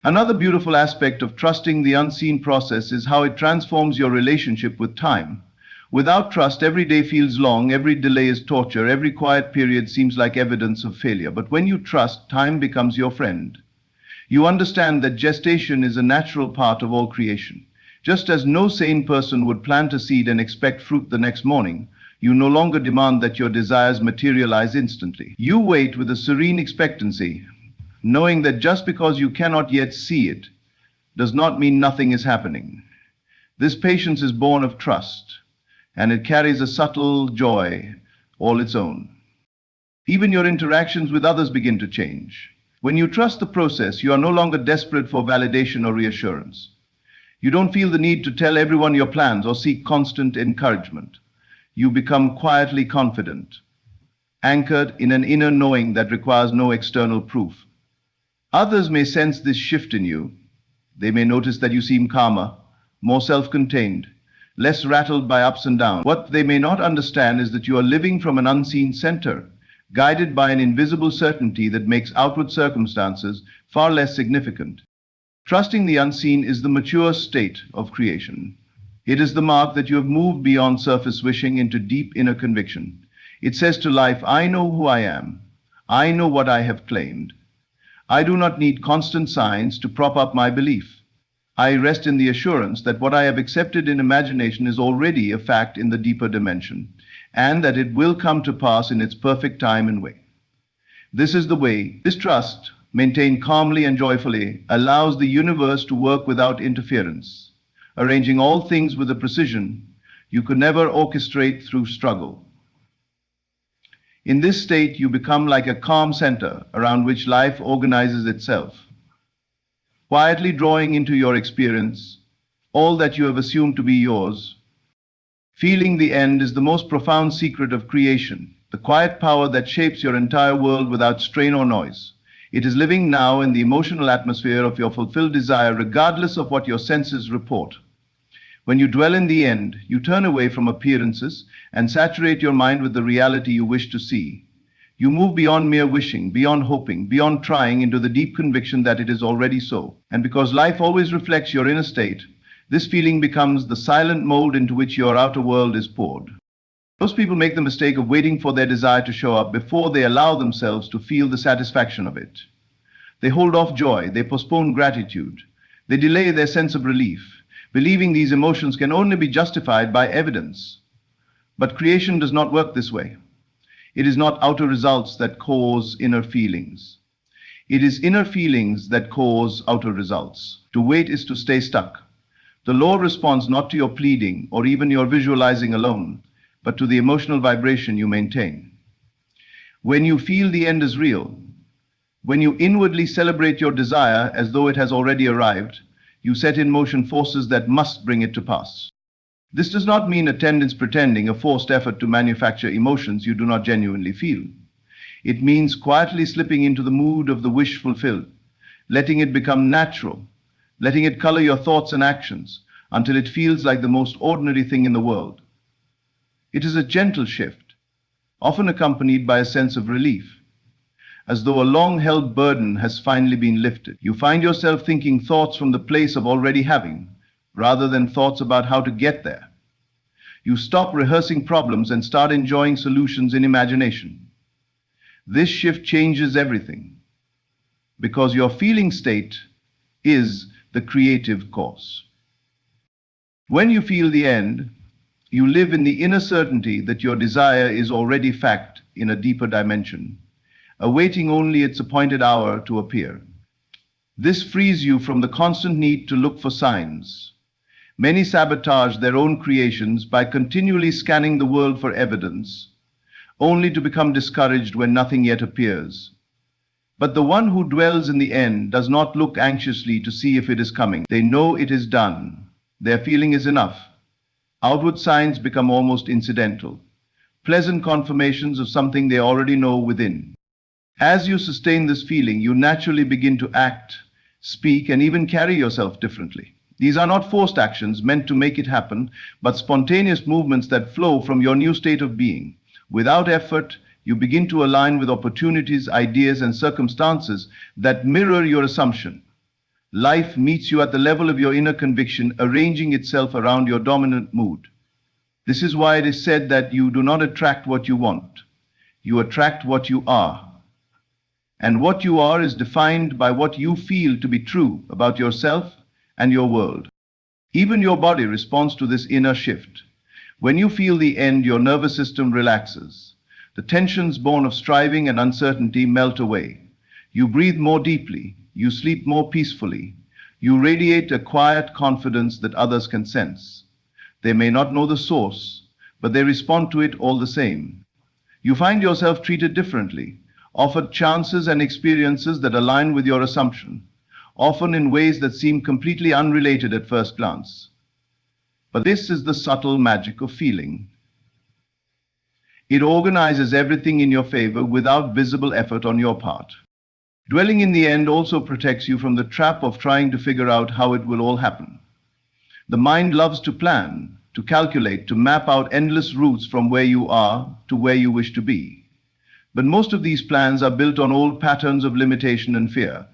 Speaker 1: Another beautiful aspect of trusting the unseen process is how it transforms your relationship with time. Without trust, every day feels long, every delay is torture, every quiet period seems like evidence of failure. But when you trust, time becomes your friend. You understand that gestation is a natural part of all creation. Just as no sane person would plant a seed and expect fruit the next morning, you no longer demand that your desires materialize instantly. You wait with a serene expectancy, knowing that just because you cannot yet see it does not mean nothing is happening. This patience is born of trust, and it carries a subtle joy all its own. Even your interactions with others begin to change. When you trust the process, you are no longer desperate for validation or reassurance. You don't feel the need to tell everyone your plans or seek constant encouragement. You become quietly confident, anchored in an inner knowing that requires no external proof. Others may sense this shift in you. They may notice that you seem calmer, more self-contained, less rattled by ups and downs. What they may not understand is that you are living from an unseen center, guided by an invisible certainty that makes outward circumstances far less significant. Trusting the unseen is the mature state of creation. It is the mark that you have moved beyond surface wishing into deep inner conviction. It says to life, I know who I am. I know what I have claimed. I do not need constant signs to prop up my belief. I rest in the assurance that what I have accepted in imagination is already a fact in the deeper dimension, and that it will come to pass in its perfect time and way. This is the way. This trust, maintained calmly and joyfully, allows the universe to work without interference, arranging all things with a precision you could never orchestrate through struggle. In this state, you become like a calm center around which life organizes itself, quietly drawing into your experience all that you have assumed to be yours. Feeling the end is the most profound secret of creation, the quiet power that shapes your entire world without strain or noise. It is living now in the emotional atmosphere of your fulfilled desire, regardless of what your senses report. When you dwell in the end, you turn away from appearances and saturate your mind with the reality you wish to see. You move beyond mere wishing, beyond hoping, beyond trying, into the deep conviction that it is already so. And because life always reflects your inner state, this feeling becomes the silent mold into which your outer world is poured. Most people make the mistake of waiting for their desire to show up before they allow themselves to feel the satisfaction of it. They hold off joy, they postpone gratitude, they delay their sense of relief, believing these emotions can only be justified by evidence. But creation does not work this way. It is not outer results that cause inner feelings. It is inner feelings that cause outer results. To wait is to stay stuck. The law responds not to your pleading or even your visualizing alone, but to the emotional vibration you maintain. When you feel the end is real, when you inwardly celebrate your desire as though it has already arrived, you set in motion forces that must bring it to pass. This does not mean attendance pretending, a forced effort to manufacture emotions you do not genuinely feel. It means quietly slipping into the mood of the wish fulfilled, letting it become natural, letting it color your thoughts and actions until it feels like the most ordinary thing in the world. It is a gentle shift, often accompanied by a sense of relief, as though a long-held burden has finally been lifted. You find yourself thinking thoughts from the place of already having, rather than thoughts about how to get there. You stop rehearsing problems and start enjoying solutions in imagination. This shift changes everything, because your feeling state is the creative cause. When you feel the end, you live in the inner certainty that your desire is already fact in a deeper dimension, awaiting only its appointed hour to appear. This frees you from the constant need to look for signs. Many sabotage their own creations by continually scanning the world for evidence, only to become discouraged when nothing yet appears. But the one who dwells in the end does not look anxiously to see if it is coming. They know it is done. Their feeling is enough. Outward signs become almost incidental, pleasant confirmations of something they already know within. As you sustain this feeling, you naturally begin to act, speak, and even carry yourself differently. These are not forced actions meant to make it happen, but spontaneous movements that flow from your new state of being. Without effort, you begin to align with opportunities, ideas, and circumstances that mirror your assumption. Life meets you at the level of your inner conviction, arranging itself around your dominant mood. This is why it is said that you do not attract what you want. You attract what you are. And what you are is defined by what you feel to be true about yourself and your world. Even your body responds to this inner shift. When you feel the end, your nervous system relaxes. The tensions born of striving and uncertainty melt away. You breathe more deeply. You sleep more peacefully. You radiate a quiet confidence that others can sense. They may not know the source, but they respond to it all the same. You find yourself treated differently, offered chances and experiences that align with your assumption, often in ways that seem completely unrelated at first glance. But this is the subtle magic of feeling. It organizes everything in your favor without visible effort on your part. Dwelling in the end also protects you from the trap of trying to figure out how it will all happen. The mind loves to plan, to calculate, to map out endless routes from where you are to where you wish to be. But most of these plans are built on old patterns of limitation and fear.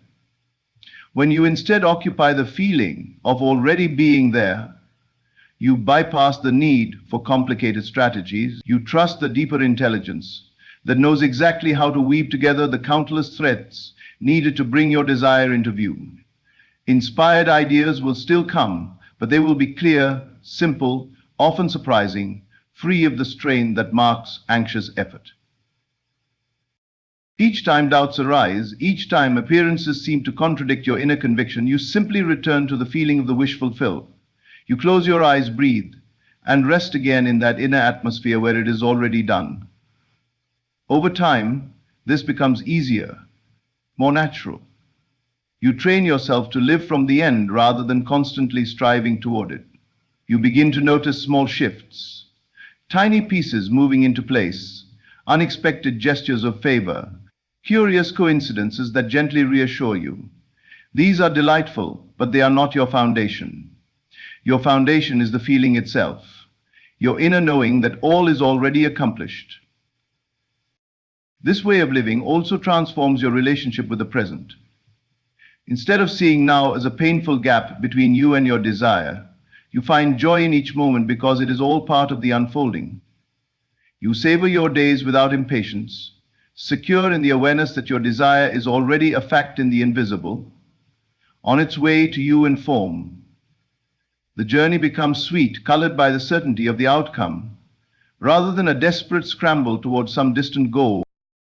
Speaker 1: When you instead occupy the feeling of already being there, you bypass the need for complicated strategies. You trust the deeper intelligence that knows exactly how to weave together the countless threads needed to bring your desire into view. Inspired ideas will still come, but they will be clear, simple, often surprising, free of the strain that marks anxious effort. Each time doubts arise, each time appearances seem to contradict your inner conviction, you simply return to the feeling of the wish fulfilled. You close your eyes, breathe, and rest again in that inner atmosphere where it is already done. Over time, this becomes easier, more natural. You train yourself to live from the end rather than constantly striving toward it. You begin to notice small shifts, tiny pieces moving into place, unexpected gestures of favor, curious coincidences that gently reassure you. These are delightful, but they are not your foundation. Your foundation is the feeling itself, your inner knowing that all is already accomplished. This way of living also transforms your relationship with the present. Instead of seeing now as a painful gap between you and your desire, you find joy in each moment because it is all part of the unfolding. You savor your days without impatience, secure in the awareness that your desire is already a fact in the invisible, on its way to you in form. The journey becomes sweet, colored by the certainty of the outcome, rather than a desperate scramble towards some distant goal.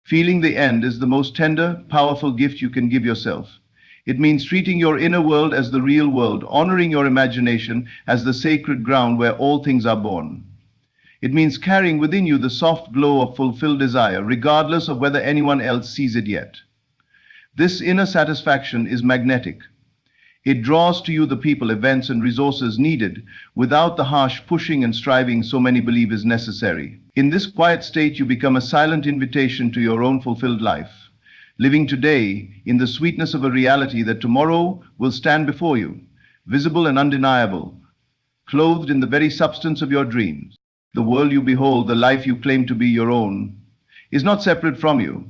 Speaker 1: Feeling the end is the most tender, powerful gift you can give yourself. It means treating your inner world as the real world, honoring your imagination as the sacred ground where all things are born. It means carrying within you the soft glow of fulfilled desire, regardless of whether anyone else sees it yet. This inner satisfaction is magnetic. It draws to you the people, events, and resources needed without the harsh pushing and striving so many believe is necessary. In this quiet state, you become a silent invitation to your own fulfilled life, living today in the sweetness of a reality that tomorrow will stand before you, visible and undeniable, clothed in the very substance of your dreams. The world you behold, the life you claim to be your own, is not separate from you.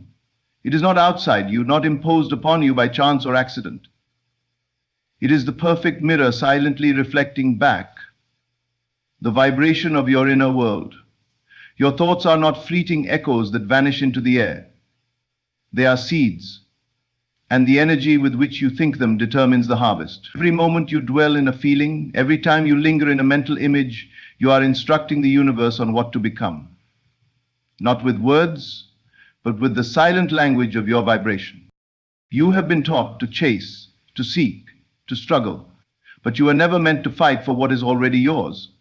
Speaker 1: It is not outside you, not imposed upon you by chance or accident. It is the perfect mirror silently reflecting back the vibration of your inner world. Your thoughts are not fleeting echoes that vanish into the air. They are seeds, and the energy with which you think them determines the harvest. Every moment you dwell in a feeling, every time you linger in a mental image, you are instructing the universe on what to become. Not with words, but with the silent language of your vibration. You have been taught to chase, to seek, to struggle, but you are never meant to fight for what is already yours.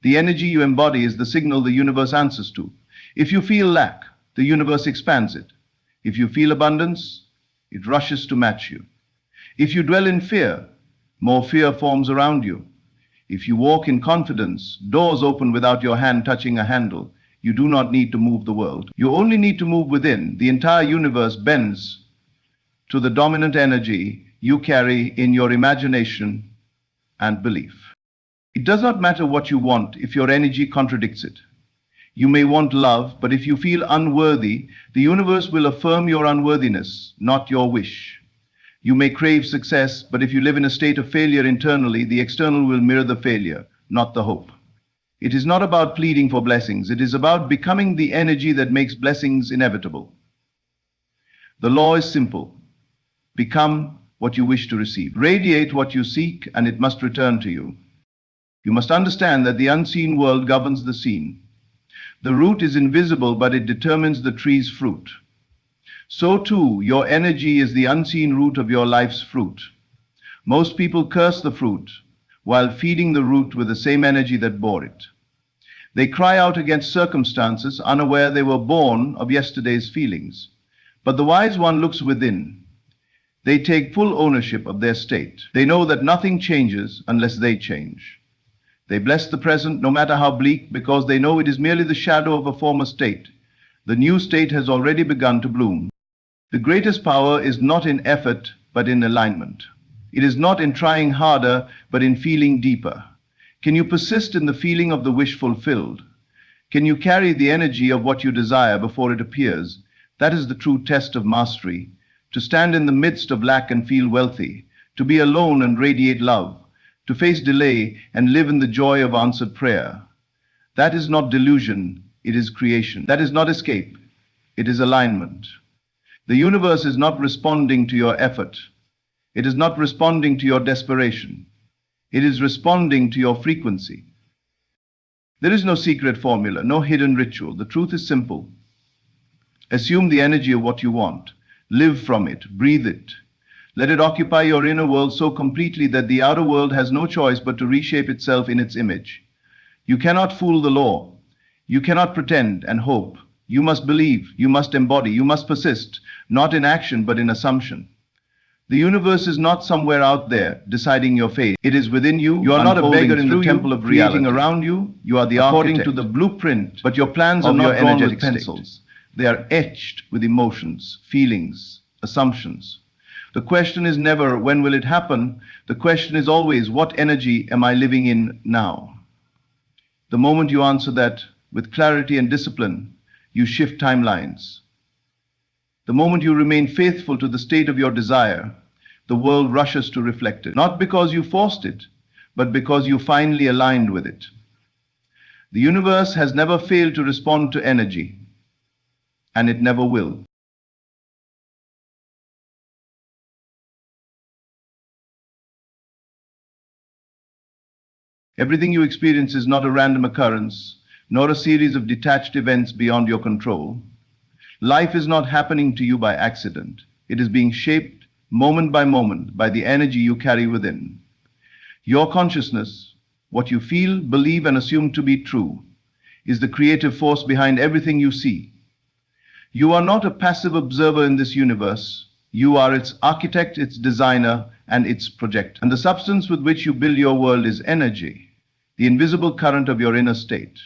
Speaker 1: The energy you embody is the signal the universe answers to. If you feel lack, the universe expands it. If you feel abundance, it rushes to match you. If you dwell in fear, more fear forms around you. If you walk in confidence, doors open without your hand touching a handle. You do not need to move the world. You only need to move within. The entire universe bends to the dominant energy you carry in your imagination and belief. It does not matter what you want if your energy contradicts it. You may want love, but if you feel unworthy, the universe will affirm your unworthiness, not your wish. You may crave success, but if you live in a state of failure internally, the external will mirror the failure, not the hope. It is not about pleading for blessings. It is about becoming the energy that makes blessings inevitable. The law is simple. Become what you wish to receive. Radiate what you seek, and it must return to you. You must understand that the unseen world governs the seen. The root is invisible, but it determines the tree's fruit. So too, your energy is the unseen root of your life's fruit. Most people curse the fruit while feeding the root with the same energy that bore it. They cry out against circumstances, unaware they were born of yesterday's feelings. But the wise one looks within. They take full ownership of their state. They know that nothing changes unless they change. They bless the present, no matter how bleak, because they know it is merely the shadow of a former state. The new state has already begun to bloom. The greatest power is not in effort, but in alignment. It is not in trying harder, but in feeling deeper. Can you persist in the feeling of the wish fulfilled? Can you carry the energy of what you desire before it appears? That is the true test of mastery. To stand in the midst of lack and feel wealthy, to be alone and radiate love, to face delay and live in the joy of answered prayer. That is not delusion, it is creation. That is not escape, it is alignment. The universe is not responding to your effort. It is not responding to your desperation. It is responding to your frequency. There is no secret formula, no hidden ritual. The truth is simple. Assume the energy of what you want. Live from it, breathe it. Let it occupy your inner world so completely that the outer world has no choice but to reshape itself in its image. You cannot fool the law. You cannot pretend and hope. You must believe, you must embody, you must persist, not in action but in assumption. The universe is not somewhere out there deciding your fate. It is within you. You are not a beggar in the temple of reality. Around you, you are the architect. According to the blueprint, but your plans are not drawn with pencils. They are etched with emotions, feelings, assumptions. The question is never, when will it happen? The question is always, what energy am I living in now? The moment you answer that with clarity and discipline, you shift timelines. The moment you remain faithful to the state of your desire, the world rushes to reflect it. Not because you forced it, but because you finally aligned with it. The universe has never failed to respond to energy, and it never will. Everything you experience is not a random occurrence, nor a series of detached events beyond your control. Life is not happening to you by accident. It is being shaped moment by moment by the energy you carry within. Your consciousness, what you feel, believe, and assume to be true, is the creative force behind everything you see. You are not a passive observer in this universe. You are its architect, its designer, and its projector. And the substance with which you build your world is energy, the invisible current of your inner state.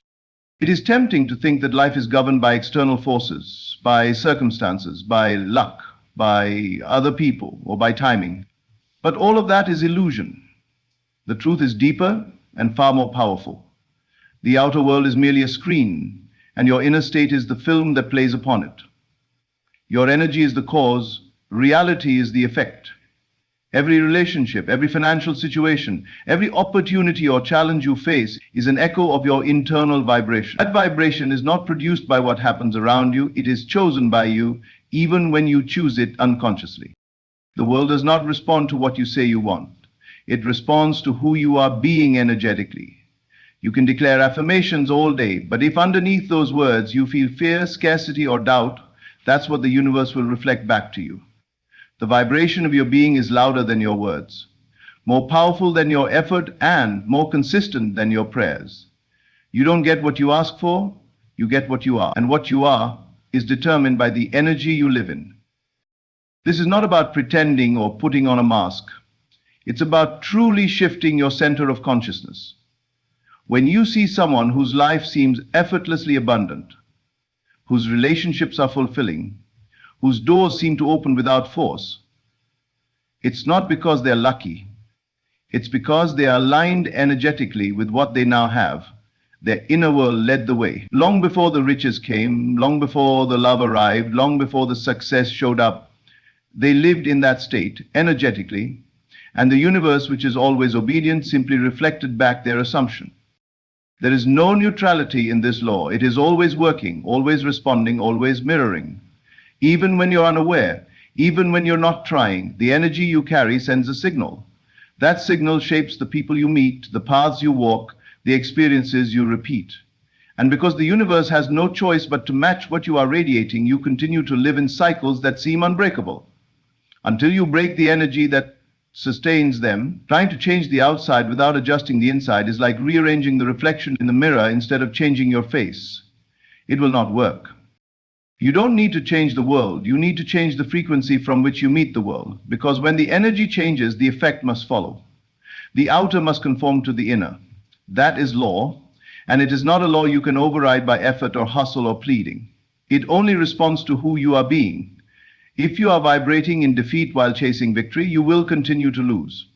Speaker 1: It is tempting to think that life is governed by external forces, by circumstances, by luck, by other people, or by timing. But all of that is illusion. The truth is deeper and far more powerful. The outer world is merely a screen, and your inner state is the film that plays upon it. Your energy is the cause, reality is the effect. Every relationship, every financial situation, every opportunity or challenge you face is an echo of your internal vibration. That vibration is not produced by what happens around you, it is chosen by you, even when you choose it unconsciously. The world does not respond to what you say you want. It responds to who you are being energetically. You can declare affirmations all day, but if underneath those words you feel fear, scarcity, or doubt, that's what the universe will reflect back to you. The vibration of your being is louder than your words, more powerful than your effort, and more consistent than your prayers. You don't get what you ask for, you get what you are. And what you are is determined by the energy you live in. This is not about pretending or putting on a mask. It's about truly shifting your center of consciousness. When you see someone whose life seems effortlessly abundant, whose relationships are fulfilling, whose doors seem to open without force, it's not because they're lucky. It's because they are aligned energetically with what they now have. Their inner world led the way. Long before the riches came, long before the love arrived, long before the success showed up, they lived in that state energetically, and the universe, which is always obedient, simply reflected back their assumption. There is no neutrality in this law. It is always working, always responding, always mirroring. Even when you're unaware, even when you're not trying, the energy you carry sends a signal. That signal shapes the people you meet, the paths you walk, the experiences you repeat. And because the universe has no choice but to match what you are radiating, you continue to live in cycles that seem unbreakable, until you break the energy that sustains them. Trying to change the outside without adjusting the inside is like rearranging the reflection in the mirror instead of changing your face. It will not work. You don't need to change the world. You need to change the frequency from which you meet the world, because when the energy changes, the effect must follow. The outer must conform to the inner. That is law, and it is not a law you can override by effort or hustle or pleading. It only responds to who you are being. If you are vibrating in defeat while chasing victory, you will continue to lose.